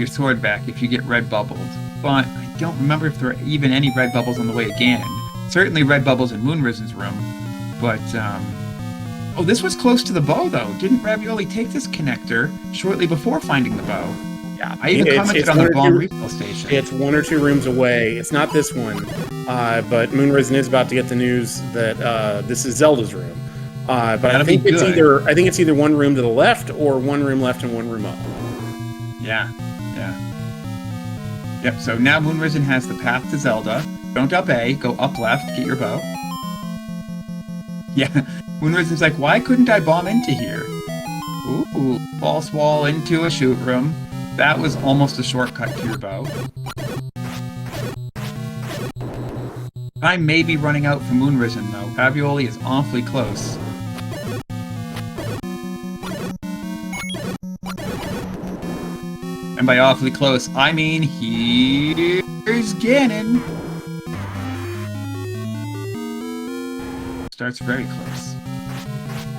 sword back if you get red bubbled. But I don't remember if there are even any red bubbles on the way to Ganon. Certainly red bubbles in Moonrisen's room, but oh, this was close to the bow though. Didn't Ravioli take this connector shortly before finding the bow? Yeah, I even commented on the bomb refill station. It's 1 or 2 rooms away. It's not this one, but Moonrisen is about to get the news that this is Zelda's room. But I think it's either 1 room to the left or 1 room left and 1 room up. Yeah. Yep. So now Moonrisen has the path to Zelda. Don't up A, go up left, get your bow. Yeah. Moonrisen's like, why couldn't I bomb into here? Ooh, false wall into a shoot room. That was almost a shortcut to your bow. I may be running out for Moonrisen, though. Ravioli is awfully close. And by awfully close, I mean here's Ganon. Starts very close.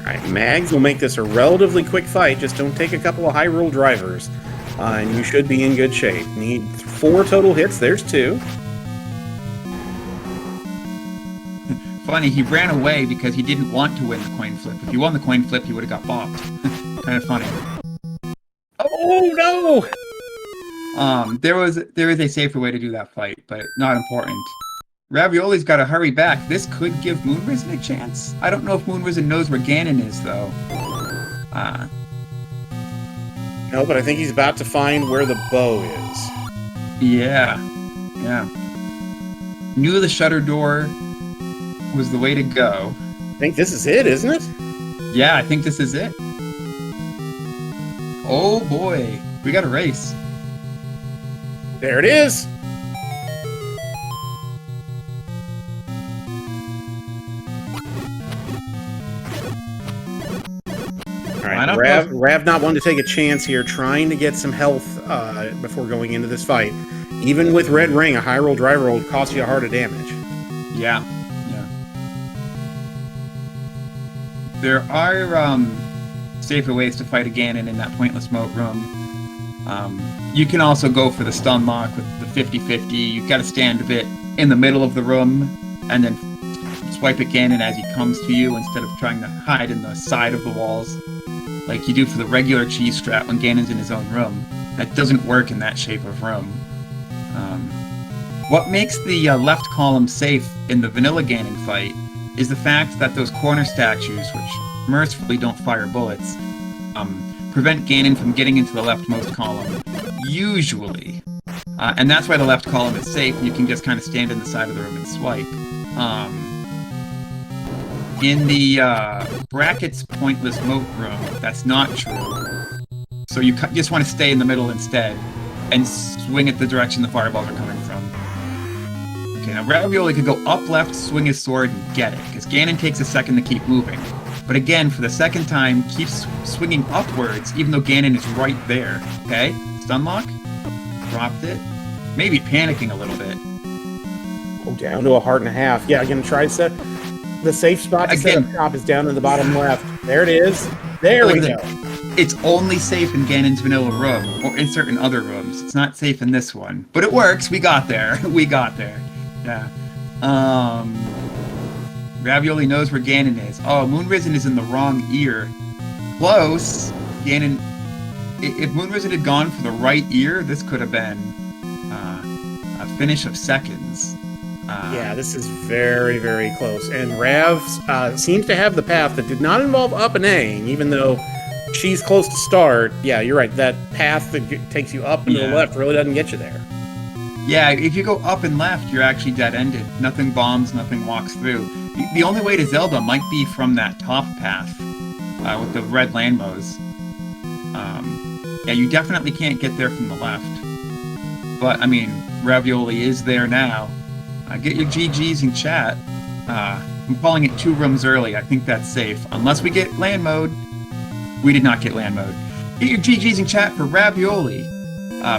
Alright, Mags will make this a relatively quick fight. Just don't take a couple of Hyrule drivers. And you should be in good shape. Need 4 total hits. There's 2. funny, he ran away because he didn't want to win the coin flip. If he won the coin flip, he would have got bopped. Kind of funny. Oh no! There is a safer way to do that fight, but not important. Ravioli's got to hurry back. This could give Moonrisen a chance. I don't know if Moonrisen knows where Ganon is, though. No, but I think he's about to find where the bow is. Yeah. Knew the shutter door was the way to go. I think this is it, isn't it? Yeah, I think this is it. Oh boy, we got a race. There it is. All right, Rav not wanting to take a chance here, trying to get some health before going into this fight. Even with Red Ring, a high roll, dry roll costs you a heart of damage. Yeah. There are safer ways to fight a Ganon in that pointless moat room. You can also go for the stun lock with the 50-50. You've got to stand a bit in the middle of the room and then swipe at Ganon as he comes to you instead of trying to hide in the side of the walls like you do for the regular cheese strat when Ganon's in his own room. That doesn't work in that shape of room. What makes the left column safe in the vanilla Ganon fight is the fact that those corner statues, which mercifully don't fire bullets, prevent Ganon from getting into the leftmost column, usually. And that's why the left column is safe. You can just kind of stand in the side of the room and swipe. In the brackets pointless moat room, that's not true. So you just want to stay in the middle instead and swing at the direction the fireballs are coming from. Okay, now Ravioli could go up left, swing his sword, and get it, because Ganon takes a second to keep moving. But again, for the second time, keeps swinging upwards, even though Ganon is right there. Okay, stun lock, dropped it, maybe panicking a little bit. Oh, down to a heart and a half. Yeah, gonna try to set the safe spot to set up top is down in the bottom left. There it is. There we go. It's only safe in Ganon's vanilla room, or in certain other rooms. It's not safe in this one. But it works. We got there. We got there. Yeah. Ravioli knows where Ganon is. Oh, Moonrisen is in the wrong ear. Close. Ganon... If Moonrisen had gone for the right ear, this could have been a finish of seconds. Yeah, this is very, very close. And Rav seems to have the path that did not involve up and A-ing, even though she's close to start. Yeah, you're right. That path that takes you up and to the left really doesn't get you there. Yeah, if you go up and left, you're actually dead-ended. Nothing bombs, nothing walks through. The only way to Zelda might be from that top path with the red landmos. Yeah, you definitely can't get there from the left. But, I mean, Ravioli is there now. Get your GGs in chat. I'm calling it 2 rooms early. I think that's safe. Unless we get land mode. We did not get land mode. Get your GGs in chat for Ravioli.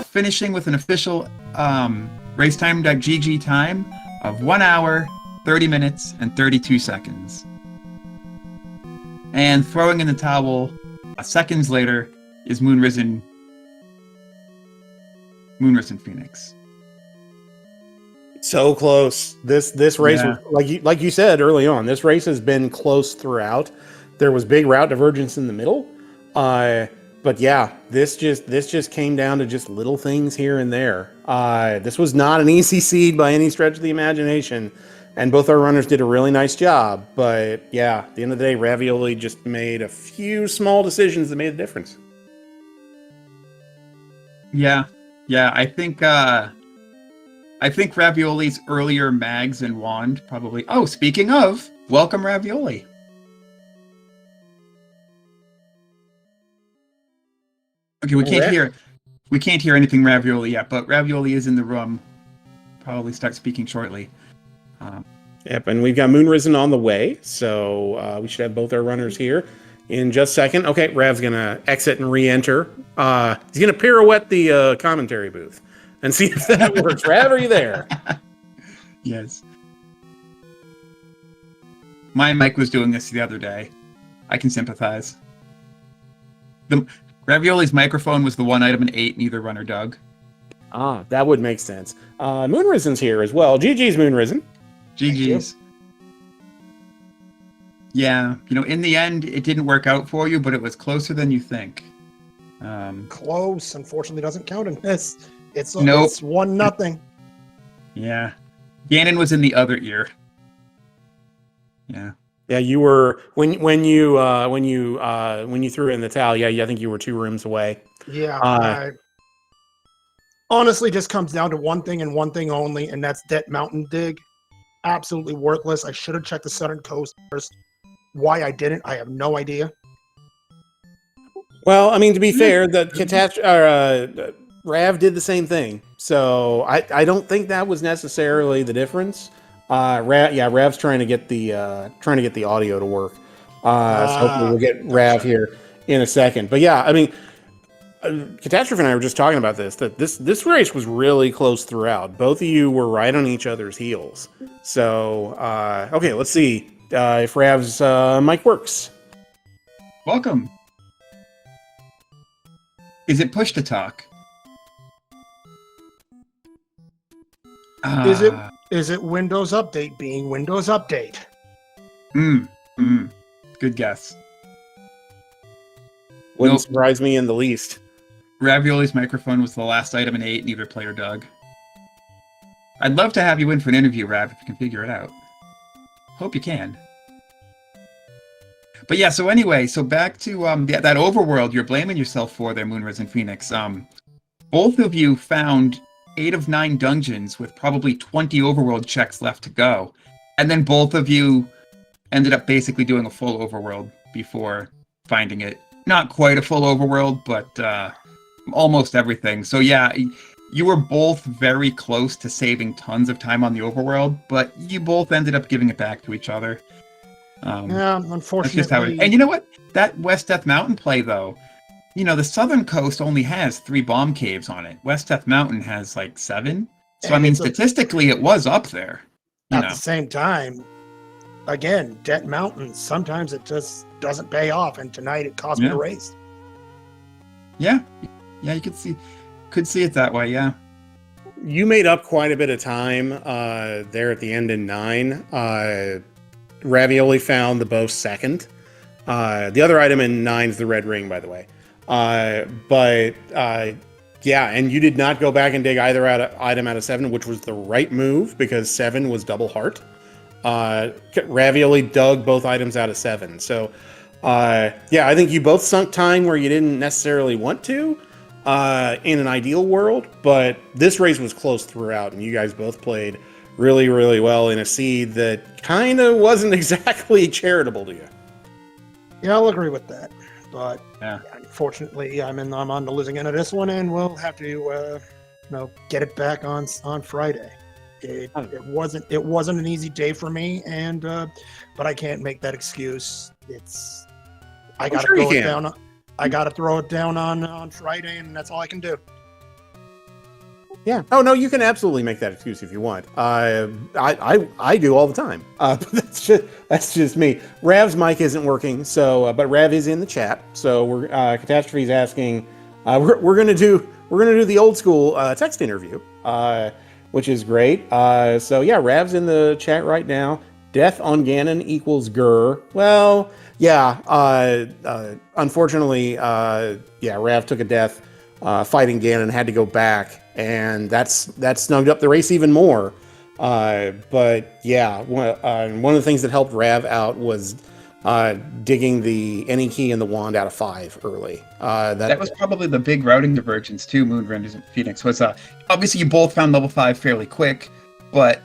Finishing with an official race time GG time of 1 hour, 30 minutes, and 32 seconds. And throwing in the towel seconds later is MoonrisenPhoenix. So close. This race, like you said early on, this race has been close throughout. There was big route divergence in the middle, but yeah, this just came down to just little things here and there. This was not an easy seed by any stretch of the imagination, and both our runners did a really nice job. But yeah, at the end of the day, Ravioli just made a few small decisions that made a difference. Yeah, I think Ravioli's earlier mags and wand probably... Oh, speaking of, welcome Ravioli. Okay, we can't hear anything Ravioli yet, but Ravioli is in the room. Probably start speaking shortly. Yep, and we've got Moonrisen on the way, so we should have both our runners here in just a second. Okay, Rav's gonna exit and re-enter. He's gonna pirouette the commentary booth and see if that works. Rav, are you there? Yes. My mic was doing this the other day. I can sympathize. Ravioli's microphone was the one item in 8 neither runner dug. Ah, that would make sense. Moonrisen's here as well. GG's Moonrisen. GG's. Yeah, in the end, it didn't work out for you, but it was closer than you think. Close, unfortunately, doesn't count in this. Nope. It's 1-0. Yeah, Gannon was in the other ear. Yeah. Yeah, you were when you threw in the towel. Yeah, I think you were 2 rooms away. Yeah, I honestly just comes down to one thing and one thing only, and that's Debt Mountain Dig. Absolutely worthless. I should have checked the Southern Coast first. Why I didn't, I have no idea. Well, I mean, to be fair, the Rav did the same thing, so I don't think that was necessarily the difference. Rav's trying to get the audio to work. So hopefully we'll get Rav here in a second. But yeah, I mean, Catastrophe and I were just talking about this race was really close throughout. Both of you were right on each other's heels. So okay, let's see if Rav's mic works. Welcome. Is it push to talk? Is it Windows Update being Windows Update? Good guess. Wouldn't surprise me in the least. Ravioli's microphone was the last item in 8, neither player dug. I'd love to have you in for an interview, Rav, if you can figure it out. Hope you can. But yeah, so anyway, back to that overworld you're blaming yourself for there, MoonrisenPhoenix. Both of you found 8 of 9 dungeons with probably 20 overworld checks left to go. And then both of you ended up basically doing a full overworld before finding it. Not quite a full overworld, but almost everything. So yeah, you were both very close to saving tons of time on the overworld, but you both ended up giving it back to each other. Yeah, unfortunately. That's just how it is. And you know what? That West Death Mountain play, though, the southern coast only has 3 bomb caves on it. West Death Mountain has like 7. So, I mean, statistically, it was up there. At the same time, again, Debt Mountain, sometimes it just doesn't pay off, and tonight it cost me a race. Yeah, you could see it that way, yeah. You made up quite a bit of time there at the end in 9. Ravioli found the bow second. The other item in 9 is the red ring, by the way. Yeah, and you did not go back and dig either item out of 7, which was the right move because 7 was double heart. Ravioli dug both items out of 7. So, yeah, I think you both sunk time where you didn't necessarily want to in an ideal world, but this race was close throughout, and you guys both played really, really well in a seed that kind of wasn't exactly charitable to you. Yeah, I'll agree with that. But yeah, unfortunately, I'm on the losing end of this one, and we'll have to get it back on Friday. It wasn't an easy day for me, and but I can't make that excuse. I gotta throw it down. I gotta throw it down on Friday, and that's all I can do. Yeah. Oh no, you can absolutely make that excuse if you want. I do all the time. But that's just me. Rav's mic isn't working, so but Rav is in the chat. So we're Catastrophe's asking. We're gonna do the old school text interview, which is great. So yeah, Rav's in the chat right now. Death on Ganon equals Gur. Well, yeah. Unfortunately, Rav took a death fighting Ganon, had to go back. And that snugged up the race even more. But yeah, one of the things that helped Rav out was digging the any key in the wand out of 5 early. That was probably the big routing divergence too. MoonrisenPhoenix was obviously you both found level 5 fairly quick, but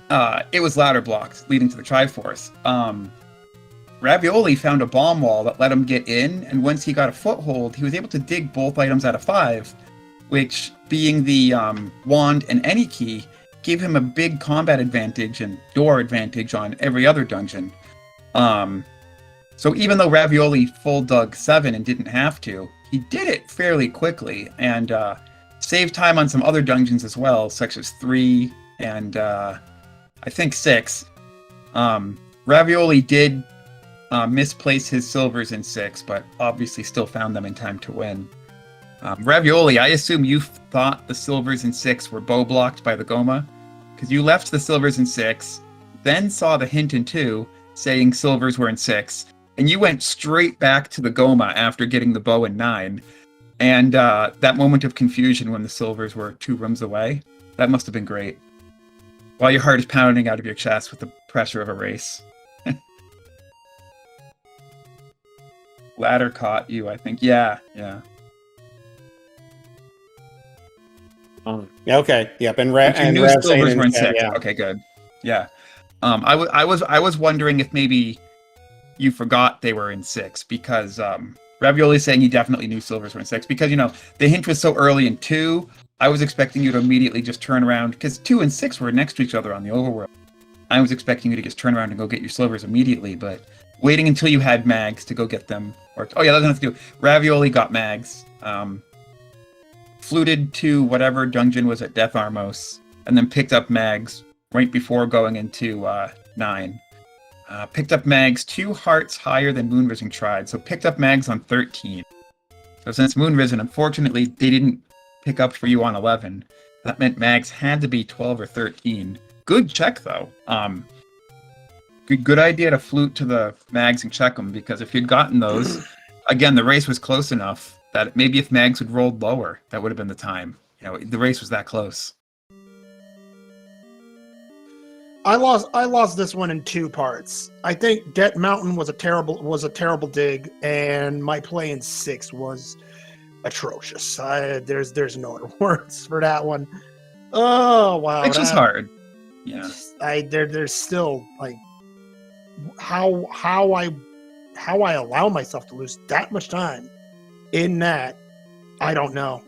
it was ladder blocks leading to the Triforce. Ravioli found a bomb wall that let him get in, and once he got a foothold, he was able to dig both items out of 5. Which, being the wand and any key, gave him a big combat advantage and door advantage on every other dungeon. So even though Ravioli full dug 7 and didn't have to, he did it fairly quickly and saved time on some other dungeons as well, such as 3 and I think 6. Ravioli did misplace his silvers in 6, but obviously still found them in time to win. Ravioli, I assume you thought the silvers in 6 were bow blocked by the Goma, because you left the silvers in 6, then saw the hint in 2 saying silvers were in 6, and you went straight back to the Goma after getting the bow in 9. And that moment of confusion when the silvers were 2 rooms away, that must have been great. While your heart is pounding out of your chest with the pressure of a race. Ladder caught you, I think. Yeah. Okay. Yep. And But you knew Rav saying silvers in were in chat, 6. yeah. Okay, good. Yeah. I was wondering if maybe you forgot they were in 6 because Ravioli saying he definitely knew silvers were in 6 because the hint was so early in 2. I was expecting you to immediately just turn around because 2 and 6 were next to each other on the overworld. I was expecting you to just turn around and go get your silvers immediately, but waiting until you had mags to go get them. That's nothing to do. Ravioli got mags. Fluted to whatever dungeon was at Death Armos, and then picked up mags right before going into 9. Picked up mags 2 hearts higher than Moonrisen tried, so picked up mags on 13. So since Moonrisen, unfortunately, they didn't pick up for you on 11, that meant mags had to be 12 or 13. Good check, though. Good idea to flute to the mags and check them, because if you'd gotten those, again, the race was close enough that maybe if mags had rolled lower, that would have been the time. The race was that close. I lost this one in 2 parts. I think Det Mountain was a terrible dig, and my play in 6 was atrocious. There's no other words for that one. Oh wow, 6 was hard. Yeah. There's still like how I allow myself to lose that much time in that. I don't know.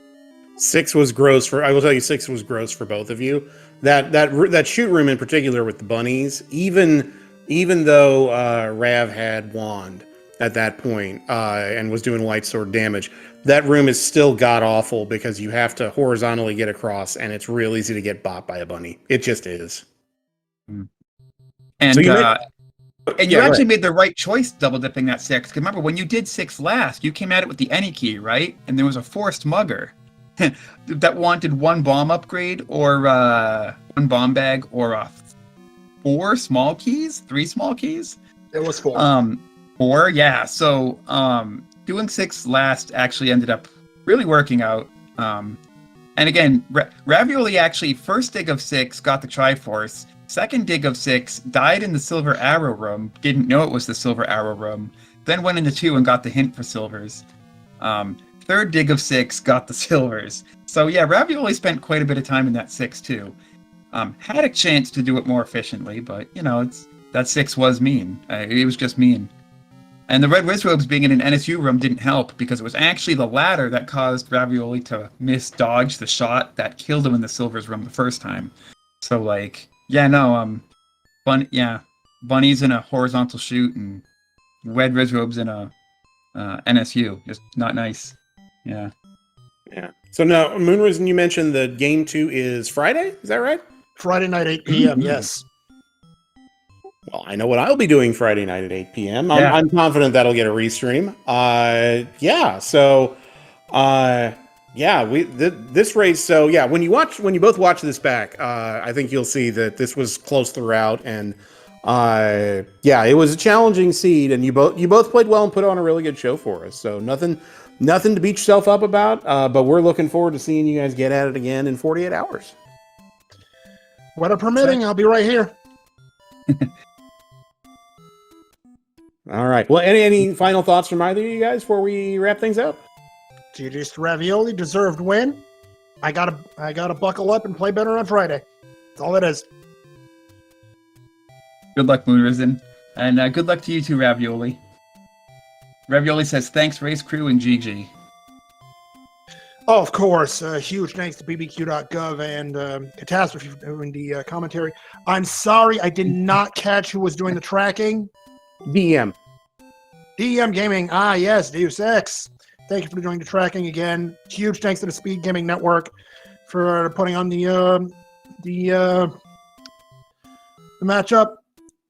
6 was gross I will tell you, 6 was gross for both of you. That shoot room in particular with the bunnies, even though Rav had wand at that point and was doing light sword damage, that room is still god awful because you have to horizontally get across, and it's real easy to get bought by a bunny. It just is. And so you actually made the right choice double dipping that 6. Because remember, when you did 6 last, you came at it with the any key, right? And there was a forced mugger that wanted 1 bomb upgrade or 1 bomb bag or 4 small keys, 3 small keys. It was 4. 4, yeah. So doing 6 last actually ended up really working out. And again, Ravioli actually first dig of 6 got the Triforce. Second dig of 6 died in the Silver Arrow room. Didn't know it was the Silver Arrow room. Then went into 2 and got the hint for silvers. Third dig of 6 got the silvers. So yeah, Ravioli spent quite a bit of time in that 6 too. Had a chance to do it more efficiently, but that 6 was mean. It was just mean. And the Red Wizrobes being in an NSU room didn't help because it was actually the ladder that caused Ravioli to misdodge the shot that killed him in the silvers room the first time. So bunnies in a horizontal shoot and Red Wizrobes in a NSU. Just not nice. Yeah. So now, Moonrisen, you mentioned the game 2 is Friday. Is that right? Friday night, 8 p.m. Yes. Well, I know what I'll be doing Friday night at 8 p.m. Yeah. I'm confident that'll get a restream. This race. So yeah, when you both watch this back, I think you'll see that this was close throughout, and it was a challenging seed, and you both played well and put on a really good show for us. So nothing to beat yourself up about. But we're looking forward to seeing you guys get at it again in 48 hours. Weather permitting, I'll be right here. All right. Well, any final thoughts from either of you guys before we wrap things up? GG's to Ravioli, deserved win. I gotta buckle up and play better on Friday. That's all it is. Good luck, Moonrisen. And good luck to you too, Ravioli. Ravioli says, thanks, race crew, and GG. Oh, of course. Huge thanks to bbq.gov and Catastrophe for doing the commentary. I'm sorry I did not catch who was doing the tracking. DM Gaming. Ah, yes, Deus Ex. Thank you for doing the tracking again. Huge thanks to the SpeedGaming Network for putting on the matchup.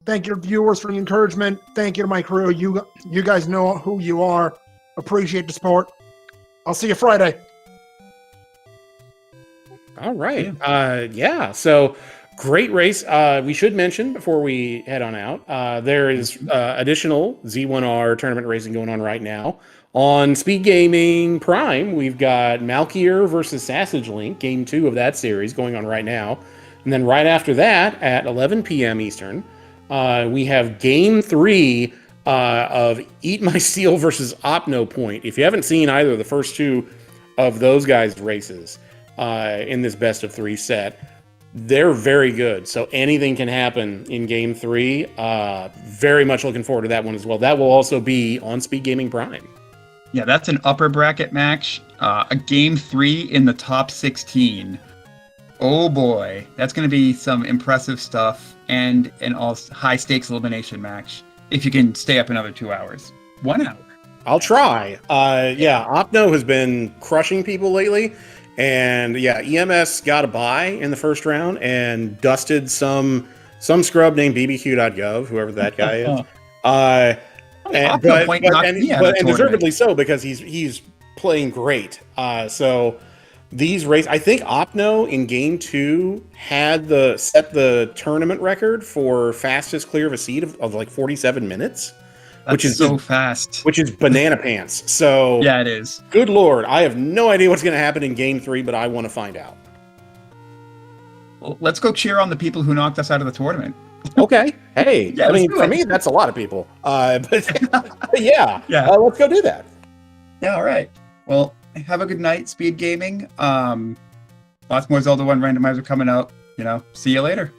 Thank you to viewers for the encouragement. Thank you to my crew. You guys know who you are. Appreciate the support. I'll see you Friday. All right. So Great race. We should mention before we head on out, there is additional Z1R tournament racing going on right now. On Speed Gaming Prime, we've got Malkier versus Sausage Link, game 2 of that series going on right now. And then right after that, at 11 p.m. Eastern, we have game 3 of Eat My Steel versus Opno Point. If you haven't seen either of the first 2 of those guys' races in this best of 3 set, they're very good. So anything can happen in game 3. Very much looking forward to that one as well. That will also be on Speed Gaming Prime. Yeah, that's an upper bracket match. A game 3 in the top 16. Oh boy, that's going to be some impressive stuff, and an all high stakes elimination match. If you can stay up another 2 hours, 1 hour. I'll try. Yeah, Opno has been crushing people lately. And yeah, EMS got a bye in the first round and dusted some scrub named bbq.gov, whoever that guy is. And deservedly so, because he's playing great. So these races, I think Opno in game 2 had set the tournament record for fastest clear of a seed of like 47 minutes. Which is so fast. Which is banana pants. So yeah, it is. Good Lord, I have no idea what's going to happen in Game 3, but I want to find out. Well, let's go cheer on the people who knocked us out of the tournament. Okay. Hey, yeah, I mean, for me, that's a lot of people. But yeah, let's go do that. Yeah, all right. Well, have a good night, Speed Gaming. Lots more Zelda 1 randomizer coming out. See you later.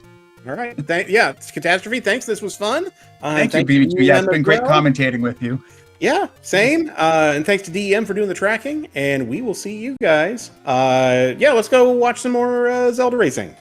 All right. It's Catastrophe. Thanks. This was fun. Thank you, BBQ. Yeah, it's been great commentating with you. Yeah, same. And thanks to DEM for doing the tracking. And we will see you guys. Let's go watch some more Zelda racing.